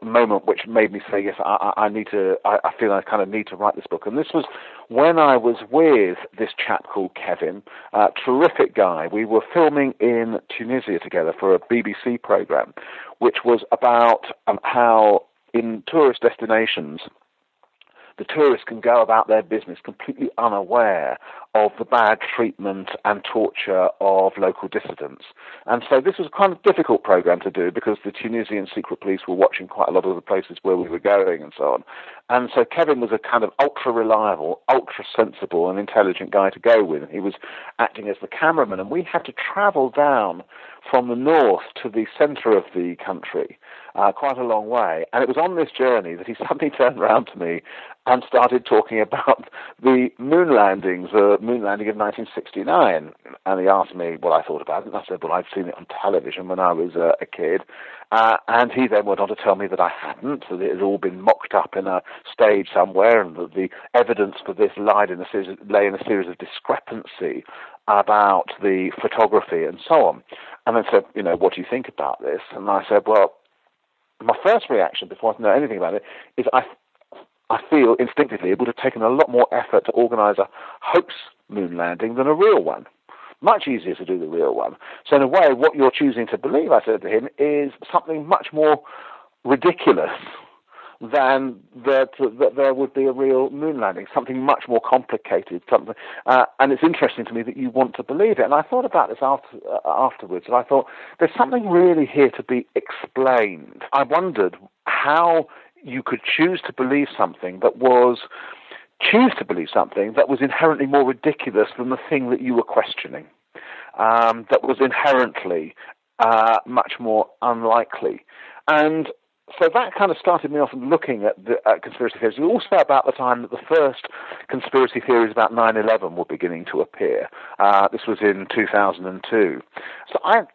moment which made me say, yes, I feel I kind of need to write this book. And this was when I was with this chap called Kevin, a terrific guy. We were filming in Tunisia together for a BBC program, which was about how in tourist destinations, the tourists can go about their business completely unaware of the bad treatment and torture of local dissidents. And so this was a kind of difficult program to do because the Tunisian secret police were watching quite a lot of the places where we were going and so on. And so Kevin was a kind of ultra-reliable, ultra-sensible and intelligent guy to go with. He was acting as the cameraman, and we had to travel down from the north to the centre of the country, quite a long way. And it was on this journey that he suddenly turned around to me and started talking about the moon landings, the moon landing of 1969. And he asked me what I thought about it. And I said, well, I'd seen it on television when I was a kid. And he then went on to tell me that I hadn't, that it had all been mocked up in a stage somewhere, and that the evidence for this lay in a series of discrepancy about the photography and so on. And then said, what do you think about this? And I said, well, my first reaction before I know anything about it is I feel instinctively it would have taken a lot more effort to organise a hoax moon landing than a real one. Much easier to do the real one. So in a way, what you're choosing to believe, I said to him, is something much more ridiculous than that there would be a real moon landing, something much more complicated. And it's interesting to me that you want to believe it. And I thought about this afterwards, and I thought, there's something really here to be explained. I wondered how you could choose to believe something that was inherently more ridiculous than the thing that you were questioning, that was inherently much more unlikely. And so that kind of started me off looking at conspiracy theories. It was also about the time that the first conspiracy theories about 9/11 were beginning to appear. This was in 2002. So I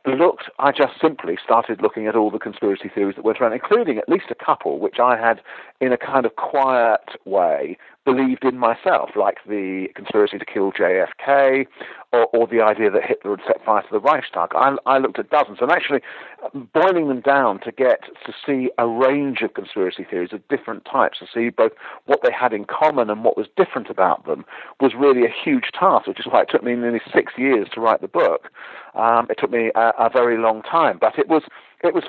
just simply started looking at all the conspiracy theories that went around, including at least a couple which I had, in a kind of quiet way, believed in myself, like the conspiracy to kill JFK, or the idea that Hitler had set fire to the Reichstag. I looked at dozens, and actually boiling them down to get to see a range of conspiracy theories of different types, to see both what they had in common and what was different about them, was really a huge task, which is why it took me nearly 6 years to write the book. It took me a very long time, but it was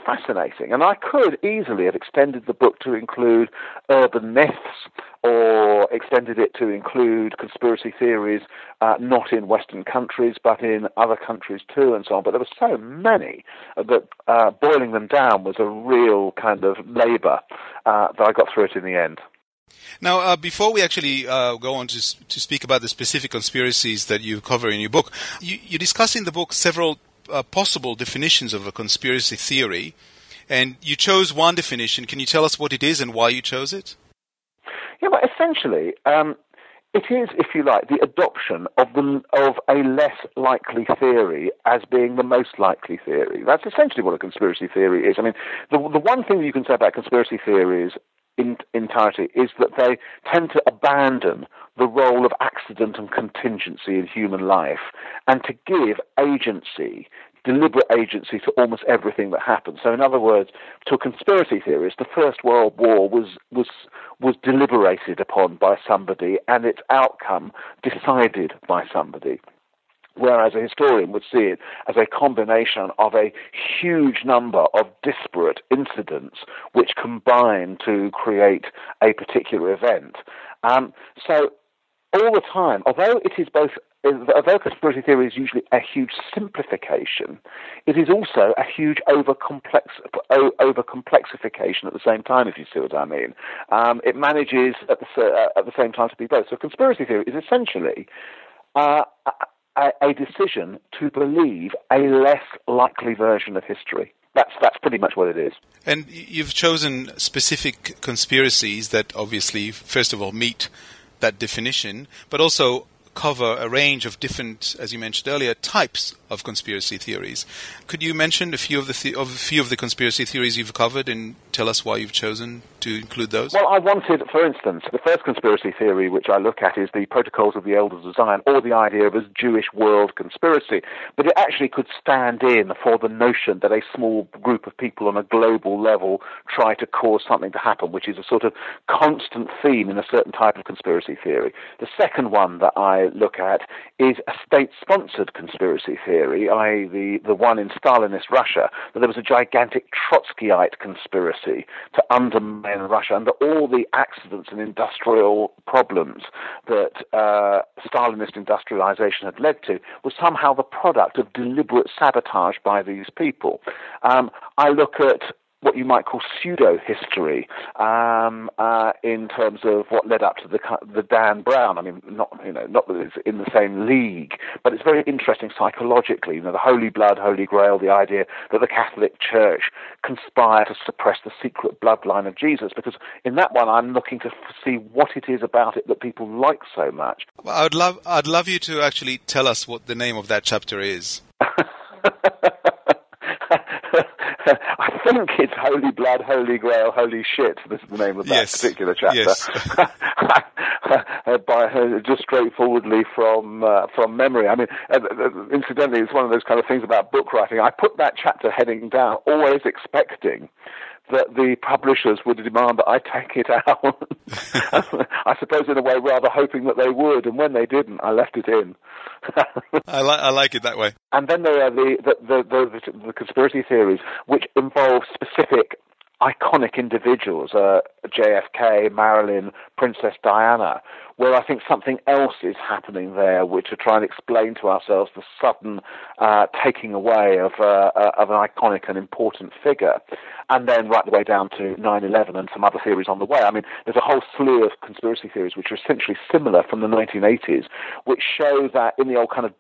fascinating, and I could easily have extended the book to include urban myths, or extended it to include conspiracy theories not in Western countries but in other countries too, and so on. But there were so many that boiling them down was a real kind of labour that I got through it in the end. Now, before we actually go on to speak about the specific conspiracies that you cover in your book, you discuss in the book several possible definitions of a conspiracy theory, and you chose one definition. Can you tell us what it is and why you chose it? Yeah, well, essentially, it is, if you like, the adoption of a less likely theory as being the most likely theory. That's essentially what a conspiracy theory is. I mean, the one thing that you can say about conspiracy theories in entirety is that they tend to abandon the role of accident and contingency in human life, and to give agency, deliberate agency, to almost everything that happens. So in other words, to conspiracy theorists, the First World War was deliberated upon by somebody, and its outcome decided by somebody. Whereas a historian would see it as a combination of a huge number of disparate incidents which combine to create a particular event. So all the time, although conspiracy theory is usually a huge simplification, it is also a huge overcomplexification at the same time, if you see what I mean. It manages at the same time to be both. So conspiracy theory is essentially a decision to believe a less likely version of history. That's pretty much what it is. And you've chosen specific conspiracies that obviously, first of all, meet that definition, but also cover a range of different, as you mentioned earlier, types of conspiracy theories. Could you mention a few of the conspiracy theories you've covered and tell us why you've chosen to include those? Well, I wanted, for instance, the first conspiracy theory which I look at is the Protocols of the Elders of Zion, or the idea of a Jewish world conspiracy. But it actually could stand in for the notion that a small group of people on a global level try to cause something to happen, which is a sort of constant theme in a certain type of conspiracy theory. The second one that I look at is a state-sponsored conspiracy theory, i.e. the one in Stalinist Russia, that there was a gigantic Trotskyite conspiracy to undermine Russia, and that all the accidents and industrial problems that Stalinist industrialization had led to was somehow the product of deliberate sabotage by these people. I look at what you might call pseudo-history in terms of what led up to the Dan Brown. I mean, not that it's in the same league, but it's very interesting psychologically. The Holy Blood, Holy Grail, the idea that the Catholic Church conspired to suppress the secret bloodline of Jesus, because in that one I'm looking to see what it is about it that people like so much. Well, I'd love you to actually tell us what the name of that chapter is. I think it's Holy Blood, Holy Grail, Holy Shit. This is the name of that particular chapter. Yes. Just straightforwardly from memory. I mean, incidentally, it's one of those kind of things about book writing. I put that chapter heading down, always expecting that the publishers would demand that I take it out. I suppose in a way rather hoping that they would, and when they didn't, I left it in. I like it that way. And then there are the conspiracy theories which involve specific iconic individuals, JFK, Marilyn, Princess Diana, where I think something else is happening there, which are trying to explain to ourselves the sudden taking away of an iconic and important figure. And then right the way down to 9/11 and some other theories on the way. I mean, there's a whole slew of conspiracy theories which are essentially similar from the 1980s, which show that in the old kind of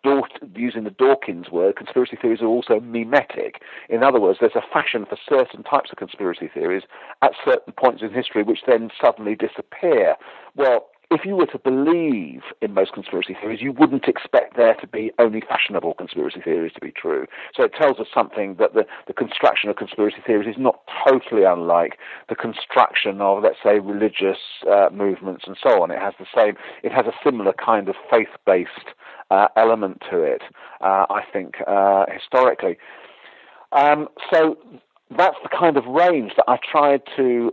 using the Dawkins word, conspiracy theories are also mimetic. In other words, there's a fashion for certain types of conspiracy theories at certain points in history which then suddenly disappear. Well, if you were to believe in most conspiracy theories, you wouldn't expect there to be only fashionable conspiracy theories to be true. So it tells us something that the construction of conspiracy theories is not totally unlike the construction of, let's say, religious movements and so on. It has a similar kind of faith-based element to it, I think, historically. So that's the kind of range that I tried to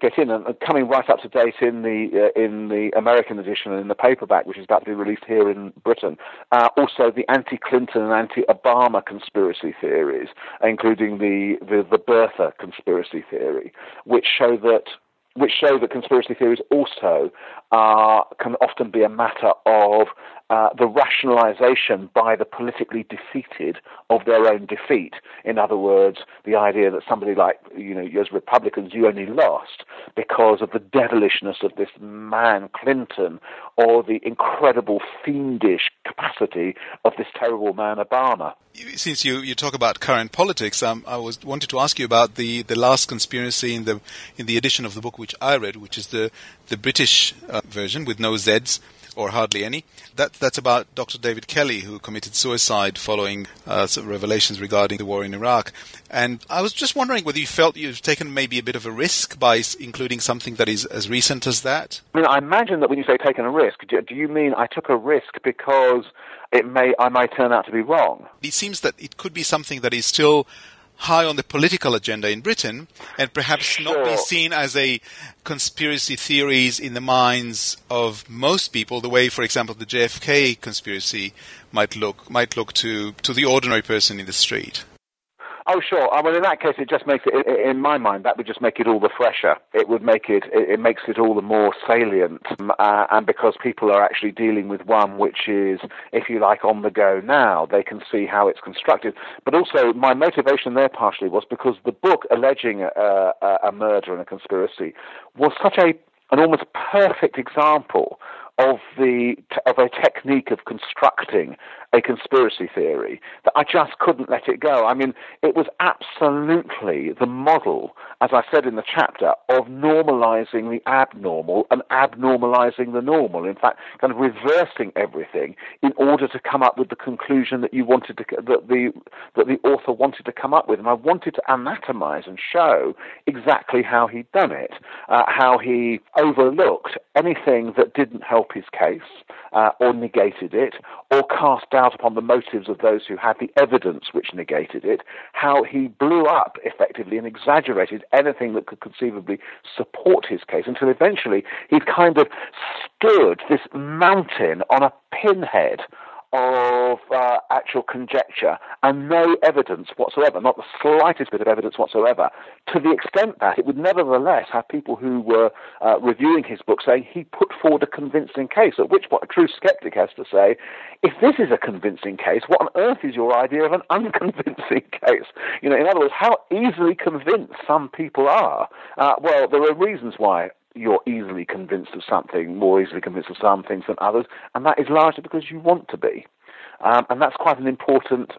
get in, and coming right up to date in the American edition and in the paperback, which is about to be released here in Britain. Also, the anti-Clinton and anti-Obama conspiracy theories, including the Bertha conspiracy theory, which show that conspiracy theories also can often be a matter of the rationalization by the politically defeated of their own defeat. In other words, the idea that somebody like, as Republicans, you only lost because of the devilishness of this man Clinton, or the incredible fiendish capacity of this terrible man Obama. Since you talk about current politics, I wanted to ask you about the last conspiracy in the edition of the book which I read, which is the British version with no Zs or hardly any. That's about Dr. David Kelly, who committed suicide following some revelations regarding the war in Iraq. And I was just wondering whether you felt you've taken maybe a bit of a risk by including something that is as recent as that? I mean, I imagine that when you say taken a risk, do you mean I took a risk because I might turn out to be wrong? It seems that it could be something that is still high on the political agenda in Britain, and perhaps not be seen as a conspiracy theories in the minds of most people, the way, for example, the JFK conspiracy might look to the ordinary person in the street. Oh, sure. I mean, in that case, it just makes it, in my mind, that would just make it all the fresher. It makes it all the more salient. And because people are actually dealing with one which is, if you like, on the go now, they can see how it's constructed. But also, my motivation there partially was because the book alleging a murder and a conspiracy was such an almost perfect example of a technique of constructing a conspiracy theory that I just couldn't let it go. I mean, it was absolutely the model, as I said in the chapter, of normalizing the abnormal and abnormalizing the normal. In fact, kind of reversing everything in order to come up with the conclusion that the author wanted to come up with. And I wanted to anatomize and show exactly how he'd done it, how he overlooked anything that didn't help his case, or negated it, or cast doubt upon the motives of those who had the evidence which negated it, how he blew up effectively and exaggerated anything that could conceivably support his case, until eventually he'd kind of stood this mountain on a pinhead of actual conjecture and no evidence whatsoever, not the slightest bit of evidence whatsoever, to the extent that it would nevertheless have people who were reviewing his book saying he put forward a convincing case, at which point a true skeptic has to say, if this is a convincing case, what on earth is your idea of an unconvincing case? You know, in other words, how easily convinced some people are. Well, there are reasons why you're easily convinced of something, more easily convinced of some things than others, and that is largely because you want to be. And that's quite an important,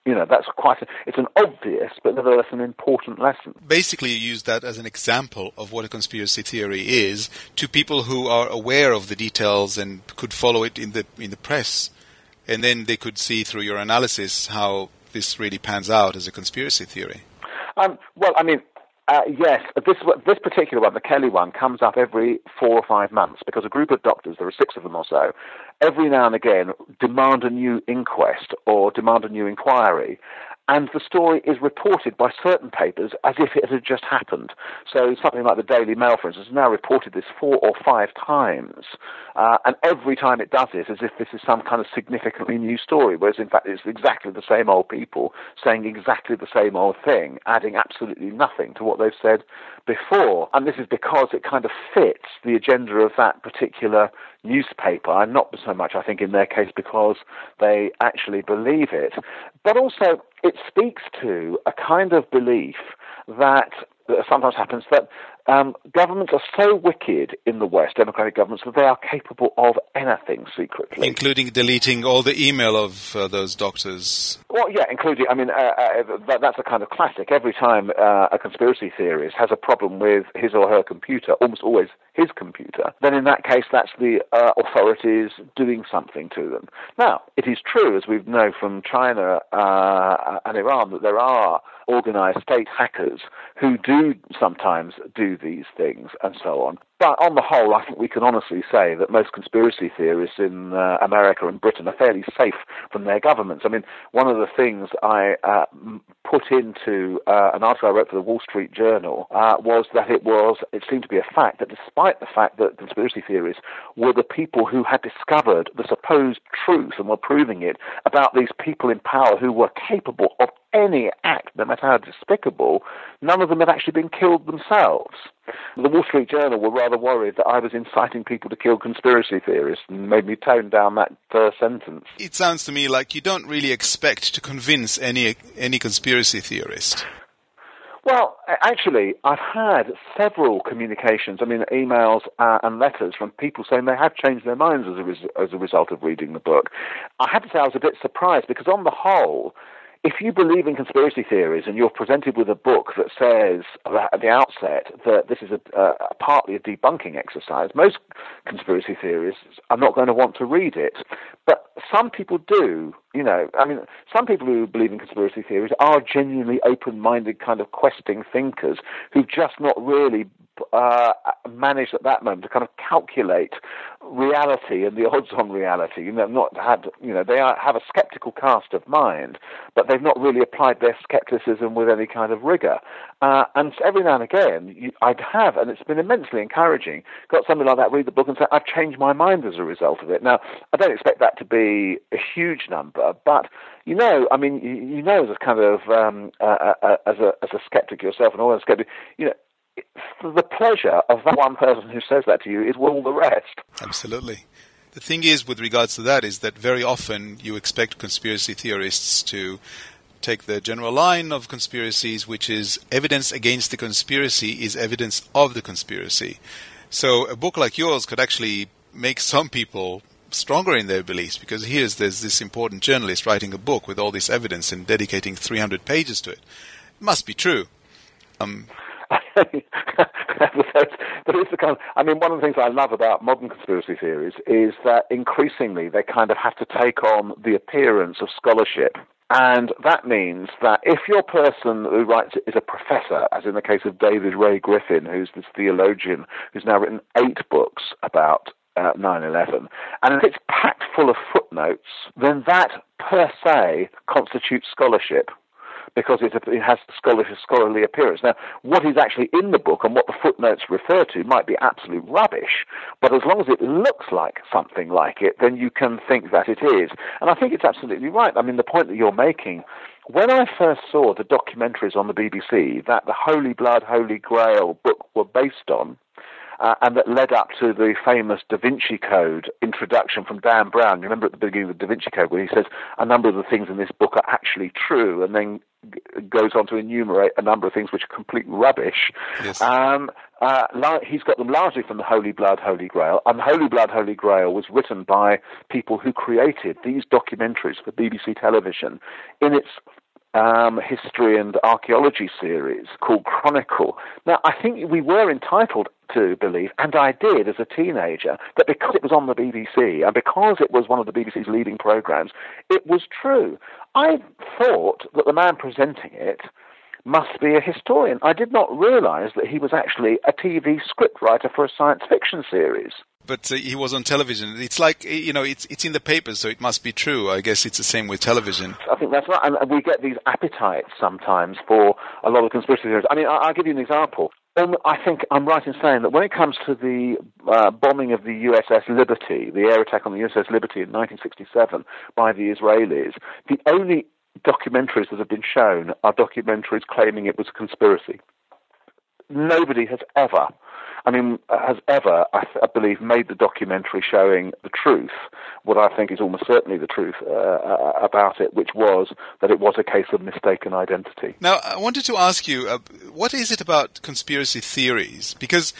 it's an obvious, but nevertheless an important lesson. Basically, you use that as an example of what a conspiracy theory is to people who are aware of the details and could follow it in the press, and then they could see through your analysis how this really pans out as a conspiracy theory. Yes, this particular one, the Kelly one, comes up every 4 or 5 months because a group of doctors, there are 6 of them or so, every now and again demand a new inquest or demand a new inquiry. And the story is reported by certain papers as if it had just happened. So something like the Daily Mail, for instance, has now reported this 4 or 5 times. And every time it does this, as if this is some kind of significantly new story, whereas in fact it's exactly the same old people saying exactly the same old thing, adding absolutely nothing to what they've said before. And this is because it kind of fits the agenda of that particular newspaper, and not so much, I think, in their case because they actually believe it. But also, it speaks to a kind of belief that sometimes happens, that governments are so wicked in the West, democratic governments, that they are capable of anything secretly. Including deleting all the email of those doctors. Well, yeah, including, that's a kind of classic. Every time a conspiracy theorist has a problem with his or her computer, almost always his computer, then in that case that's the authorities doing something to them. Now, it is true, as we know from China and Iran, that there are organized state hackers who do sometimes do these things and so on. But on the whole, I think we can honestly say that most conspiracy theorists in America and Britain are fairly safe from their governments. I mean, one of the things I put into an article I wrote for the Wall Street Journal was that it seemed to be a fact that despite the fact that conspiracy theorists were the people who had discovered the supposed truth and were proving it about these people in power who were capable of any act, no matter how despicable, none of them had actually been killed themselves. The Wall Street Journal were rather worried that I was inciting people to kill conspiracy theorists and made me tone down that first sentence. It sounds to me like you don't really expect to convince any conspiracy theorist. Well, actually, I've had several communications, emails and letters from people saying they have changed their minds as a result of reading the book. I have to say I was a bit surprised because on the whole, if you believe in conspiracy theories and you're presented with a book that says at the outset that this is partly a debunking exercise, most conspiracy theorists are not going to want to read it. But some people do. Some people who believe in conspiracy theories are genuinely open-minded kind of questing thinkers who've just not really managed at that moment to kind of calculate reality and the odds on reality. They have a skeptical cast of mind, but they've not really applied their skepticism with any kind of rigor. And every now and again, I'd have, and it's been immensely encouraging, got something like that read the book and say, I've changed my mind as a result of it. Now, I don't expect that to be a huge number, but as a kind of as a skeptic yourself and all a skeptic, the pleasure of that one person who says that to you is all the rest. Absolutely. The thing is, with regards to that, is that very often you expect conspiracy theorists to take the general line of conspiracies, which is evidence against the conspiracy is evidence of the conspiracy. So a book like yours could actually make some people stronger in their beliefs, because there's this important journalist writing a book with all this evidence and dedicating 300 pages to it. It must be true. One of the things I love about modern conspiracy theories is that increasingly they kind of have to take on the appearance of scholarship. And that means that if your person who writes it is a professor, as in the case of David Ray Griffin, who's this theologian who's now written 8 books about 9/11, and if it's packed full of footnotes, then that per se constitutes scholarship, because it has scholarly appearance. Now, what is actually in the book and what the footnotes refer to might be absolute rubbish, but as long as it looks like something like it, then you can think that it is. And I think it's absolutely right. I mean, the point that you're making, when I first saw the documentaries on the BBC that the Holy Blood, Holy Grail book were based on, and that led up to the famous Da Vinci Code introduction from Dan Brown. You remember at the beginning of the Da Vinci Code where he says a number of the things in this book are actually true, and then goes on to enumerate a number of things which are complete rubbish. Yes. He's got them largely from the Holy Blood, Holy Grail, and the Holy Blood, Holy Grail was written by people who created these documentaries for BBC television in its history and archaeology series called Chronicle. Now, I think we were entitled to believe, and I did as a teenager, that because it was on the BBC and because it was one of the BBC's leading programs, it was true. I thought that the man presenting it must be a historian. I did not realize that he was actually a TV scriptwriter for a science fiction series. But he was on television. It's like, it's in the papers, so it must be true. I guess it's the same with television. I think that's right. And we get these appetites sometimes for a lot of conspiracy theories. I mean, I'll give you an example. I think I'm right in saying that when it comes to the bombing of the USS Liberty, the air attack on the USS Liberty in 1967 by the Israelis, the only documentaries that have been shown are documentaries claiming it was a conspiracy. Nobody has ever, I believe, made the documentary showing the truth, what I think is almost certainly the truth about it, which was that it was a case of mistaken identity. Now, I wanted to ask you, what is it about conspiracy theories? Because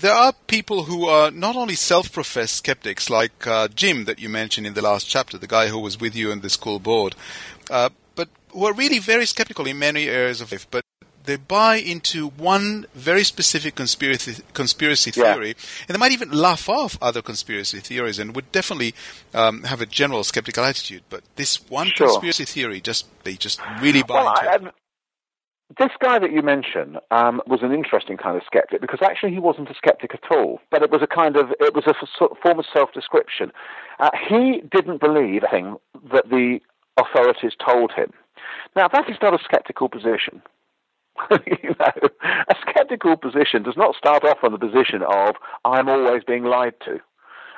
there are people who are not only self-professed skeptics, like Jim that you mentioned in the last chapter, the guy who was with you in the school board, but who are really very skeptical in many areas of life, but they buy into one very specific conspiracy theory, and they might even laugh off other conspiracy theories and would definitely have a general skeptical attitude. But this one conspiracy theory, they just really buy into it. This guy that you mentioned was an interesting kind of skeptic, because actually he wasn't a skeptic at all, but it was a form of self-description. He didn't believe anything that the authorities told him. Now, that is not a skeptical position. A skeptical position does not start off from the position of, I'm always being lied to.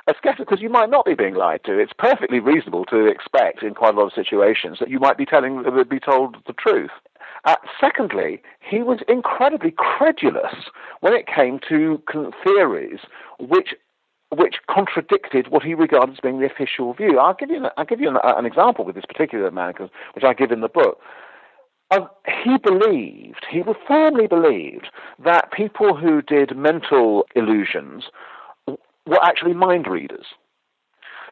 A skeptic, because you might not be being lied to. It's perfectly reasonable to expect in quite a lot of situations that you might be told the truth. Secondly, he was incredibly credulous when it came to theories which contradicted what he regarded as being the official view. I'll give you an example with this particular man, which I give in the book. He firmly believed that people who did mental illusions were actually mind readers.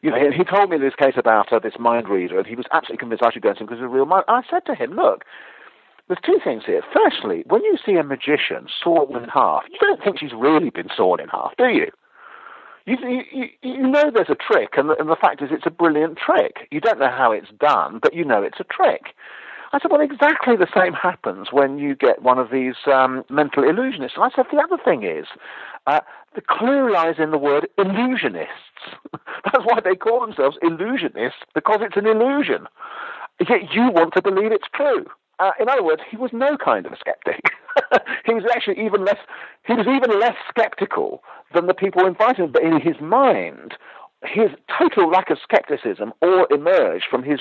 He told me this case about this mind reader, and he was absolutely convinced I should go and see him because he was a real mind. And I said to him, look, there's two things here. Firstly, when you see a magician sawn in half, you don't think she's really been sawn in half, do you? You know there's a trick, and the fact is it's a brilliant trick. You don't know how it's done, but you know it's a trick. I said, well, exactly the same happens when you get one of these mental illusionists. And I said, the other thing is, the clue lies in the word illusionists. That's why they call themselves illusionists, because it's an illusion. Yet you want to believe it's true. In other words, he was no kind of a skeptic. He was actually even less skeptical than the people inviting him. But in his mind, his total lack of skepticism all emerged from his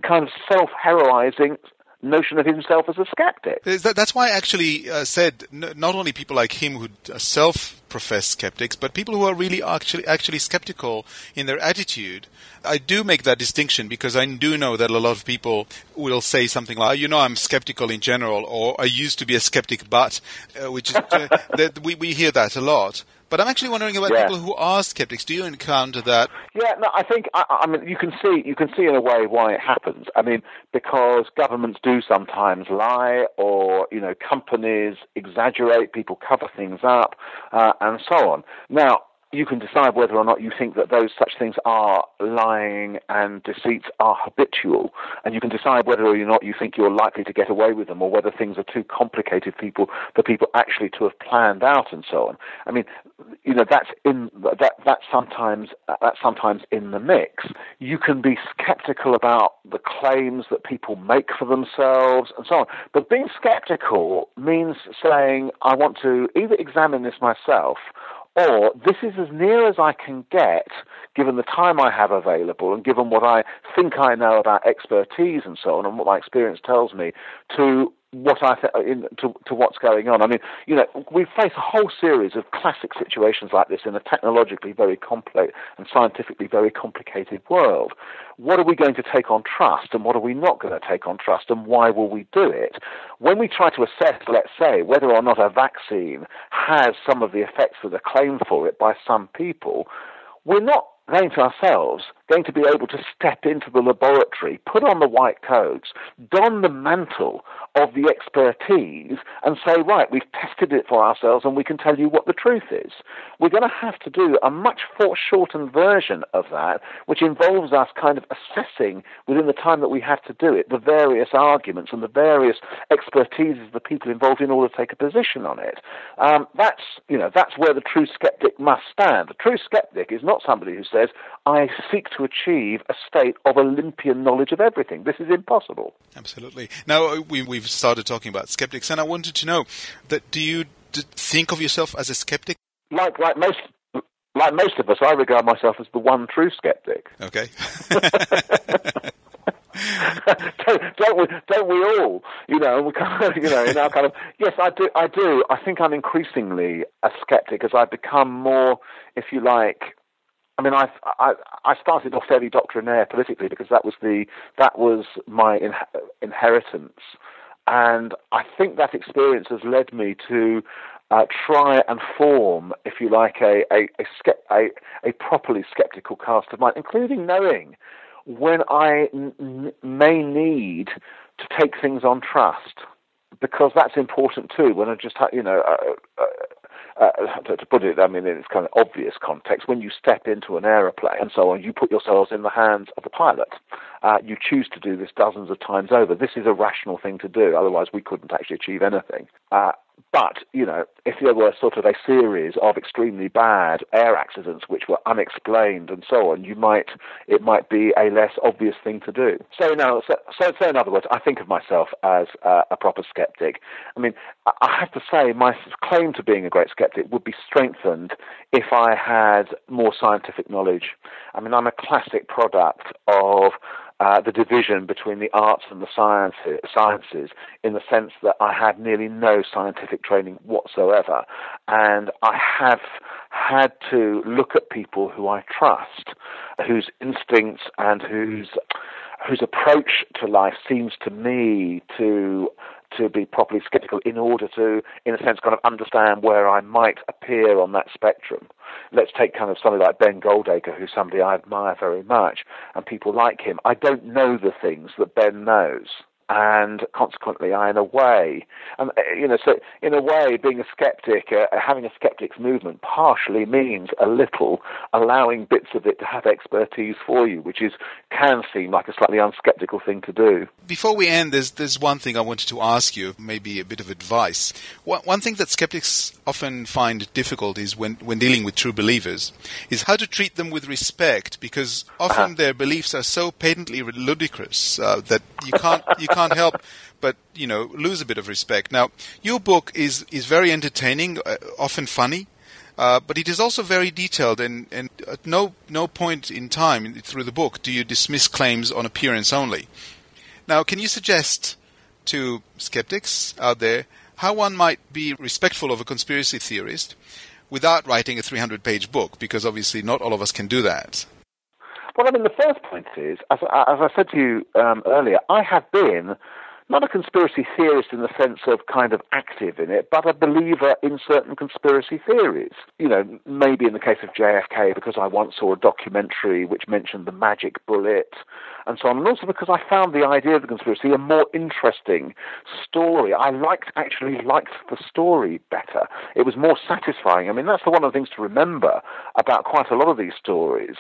kind of self-heroizing notion of himself as a skeptic. That's why I actually said not only people like him who self-profess skeptics, but people who are really actually skeptical in their attitude. I do make that distinction because I do know that a lot of people will say something like, I'm skeptical in general, or I used to be a skeptic, but which is we hear that a lot. But I'm actually wondering about people who are skeptics. Do you encounter that? Yeah, no, I think I mean you can see in a way why it happens. I mean, because governments do sometimes lie, or companies exaggerate, people cover things up, and so on. Now, you can decide whether or not you think that those such things are lying and deceits are habitual, and you can decide whether or not you think you're likely to get away with them, or whether things are too complicated for people actually to have planned out and so on. I mean, that's sometimes in the mix. You can be skeptical about the claims that people make for themselves and so on, but being skeptical means saying, I want to either examine this myself, or this is as near as I can get, given the time I have available and given what I think I know about expertise and so on, and what my experience tells me, to what to what's going on. I mean, we face a whole series of classic situations like this in a technologically very complex and scientifically very complicated world. What are we going to take on trust, and what are we not going to take on trust, and why will we do it? When we try to assess, let's say, whether or not a vaccine has some of the effects that are claimed for it by some people, we're not going to be able to step into the laboratory, put on the white coats, don the mantle of the expertise, and say, right, we've tested it for ourselves and we can tell you what the truth is. We're going to have to do a much foreshortened version of that, which involves us kind of assessing, within the time that we have to do it, the various arguments and the various expertises of the people involved in order to take a position on it. That's where the true skeptic must stand. The true skeptic is not somebody who says, I seek to achieve a state of Olympian knowledge of everything. This is impossible. Absolutely. Now, we've started talking about skeptics, and I wanted to know that do you think of yourself as a skeptic? Like most of us, I regard myself as the one true skeptic. Okay. don't we all? We kind of, in our kind of. Yes, I do. I think I'm increasingly a skeptic as I become more, if you like. I mean, I started off fairly doctrinaire politically because that was my inheritance, and I think that experience has led me to try and form, if you like, a properly skeptical cast of mind, including knowing when I may need to take things on trust, because that's important too. When I just to put it, I mean, in its kind of obvious context, when you step into an aeroplane and so on, you put yourselves in the hands of the pilot. You choose to do this dozens of times over. This is a rational thing to do. Otherwise, we couldn't actually achieve anything. But, if there were sort of a series of extremely bad air accidents which were unexplained and so on, it might be a less obvious thing to do. So in other words, I think of myself as a proper skeptic. I mean, I have to say my claim to being a great skeptic would be strengthened if I had more scientific knowledge. I mean, I'm a classic product of the division between the arts and the sciences, in the sense that I had nearly no scientific training whatsoever, and I have had to look at people who I trust, whose instincts and whose approach to life seems to me to be properly skeptical, in order to, in a sense, kind of understand where I might appear on that spectrum. Let's take kind of somebody like Ben Goldacre, who's somebody I admire very much, and people like him. I don't know the things that Ben knows, and consequently, so in a way, being a skeptic, having a skeptics movement, partially means a little allowing bits of it to have expertise for you, which can seem like a slightly unskeptical thing to do. Before we end, there's one thing I wanted to ask you, maybe a bit of advice. One thing that skeptics often find difficult is when dealing with true believers, is how to treat them with respect, because often their beliefs are so patently ludicrous that you can't help but lose a bit of respect. Now, your book is very entertaining, often funny, but it is also very detailed, and at no point in time through the book do you dismiss claims on appearance only. Now, can you suggest to skeptics out there how one might be respectful of a conspiracy theorist without writing a 300-page book? Because obviously not all of us can do that. Well, I mean, the first point is, as I said to you earlier, I have been not a conspiracy theorist in the sense of kind of active in it, but a believer in certain conspiracy theories. You know, maybe in the case of JFK, because I once saw a documentary which mentioned the magic bullet and so on, and also because I found the idea of the conspiracy a more interesting story. I actually liked the story better. It was more satisfying. I mean, that's one of the things to remember about quite a lot of these stories,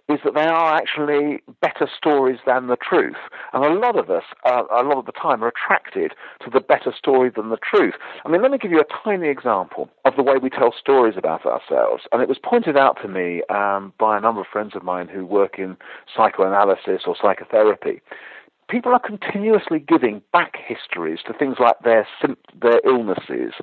is that they are actually better stories than the truth. And a lot of us, a lot of the time, are attracted to the better story than the truth. I mean, let me give you a tiny example of the way we tell stories about ourselves. And it was pointed out to me by a number of friends of mine who work in psychoanalysis or psychotherapy. People are continuously giving back histories to things like their illnesses,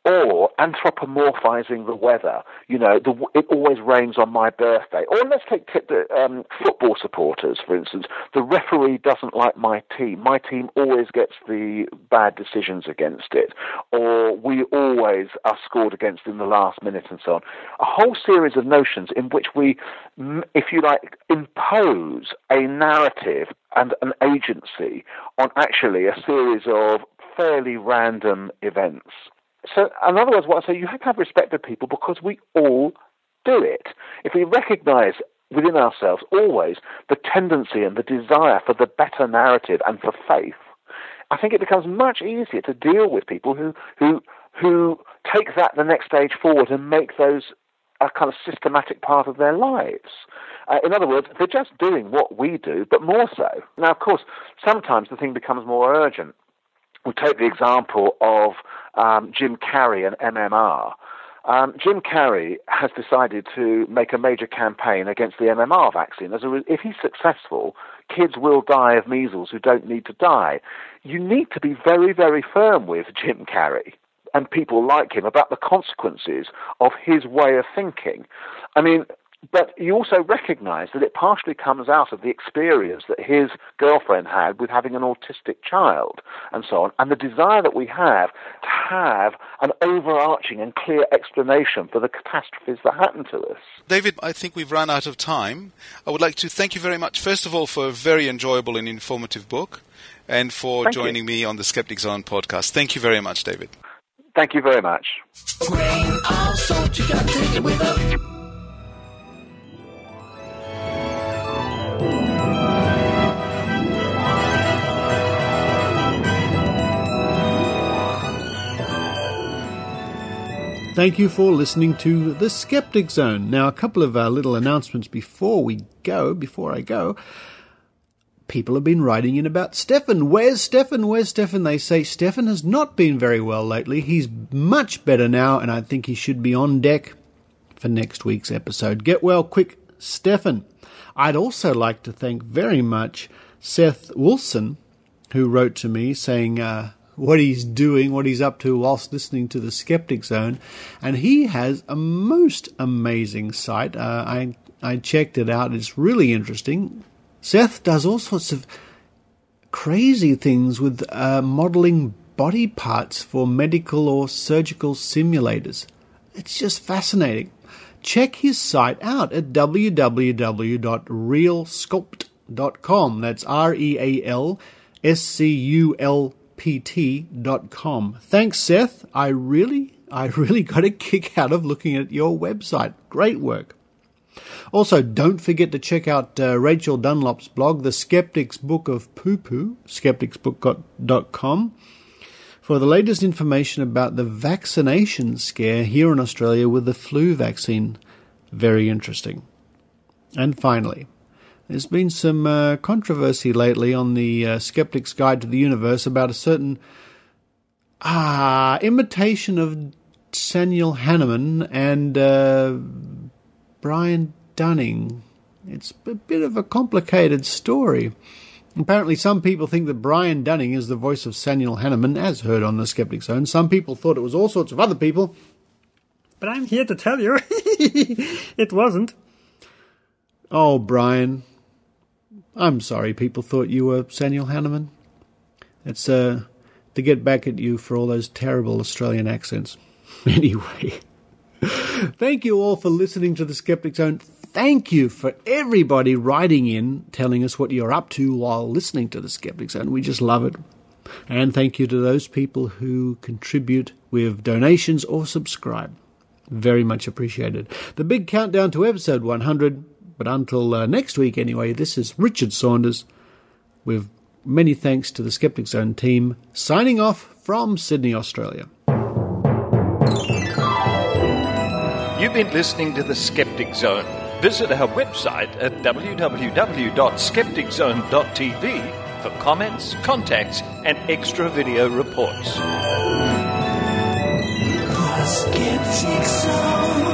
or anthropomorphizing the weather. You know, it always rains on my birthday. Or let's take football supporters, for instance. The referee doesn't like my team. My team always gets the bad decisions against it. Or we always are scored against in the last minute and so on. A whole series of notions in which we, if you like, impose a narrative and an agency on actually a series of fairly random events. So, in other words, what I say, you have to have respect of people because we all do it. If we recognize within ourselves always the tendency and the desire for the better narrative and for faith, I think it becomes much easier to deal with people who take that the next stage forward and make those a kind of systematic part of their lives. In other words, they're just doing what we do, but more so. Now, of course, sometimes the thing becomes more urgent. We'll take the example of Jim Carrey and MMR. Jim Carrey has decided to make a major campaign against the MMR vaccine. If he's successful, kids will die of measles who don't need to die. You need to be very, very firm with Jim Carrey and people like him about the consequences of his way of thinking. I mean, but you also recognize that it partially comes out of the experience that his girlfriend had with having an autistic child and so on, and the desire that we have to have an overarching and clear explanation for the catastrophes that happen to us. David, I think we've run out of time. I would like to thank you very much, first of all, for a very enjoyable and informative book, and for joining me on the Skeptic Zone podcast. Thank you very much, David. Thank you very much. Grain of salt, you gotta take it with a... Thank you for listening to The Skeptic Zone. Now, a couple of little announcements before I go. People have been writing in about Stefan. Where's Stefan? Where's Stefan? They say Stefan has not been very well lately. He's much better now, and I think he should be on deck for next week's episode. Get well quick, Stefan. I'd also like to thank very much Seth Wilson, who wrote to me saying what he's doing, what he's up to whilst listening to the Skeptic Zone. And he has a most amazing site. I checked it out. It's really interesting. Seth does all sorts of crazy things with modelling body parts for medical or surgical simulators. It's just fascinating. Check his site out at www.realsculpt.com. That's REALSCULPT.com. Thanks, Seth. I really got a kick out of looking at your website. Great work. Also, don't forget to check out Rachel Dunlop's blog, The Skeptic's Book of Poo-Poo, skepticsbook.com, for the latest information about the vaccination scare here in Australia with the flu vaccine. Very interesting. And finally, there's been some controversy lately on the Skeptic's Guide to the Universe about a certain imitation of Samuel Hahnemann and Brian Dunning. It's a bit of a complicated story. Apparently some people think that Brian Dunning is the voice of Samuel Hahnemann, as heard on the Skeptic Zone. Some people thought it was all sorts of other people. But I'm here to tell you, it wasn't. Oh, Brian. I'm sorry people thought you were Samuel Hahnemann. It's to get back at you for all those terrible Australian accents. Anyway, thank you all for listening to the Skeptic Zone. Thank you for everybody writing in, telling us what you're up to while listening to the Skeptic Zone. We just love it. And thank you to those people who contribute with donations or subscribe. Very much appreciated. The big countdown to episode 100, but until next week anyway, this is Richard Saunders with many thanks to the Skeptic Zone team, signing off from Sydney, Australia. You've been listening to The Skeptic Zone. Visit our website at www.skepticzone.tv for comments, contacts, and extra video reports. The Skeptic Zone.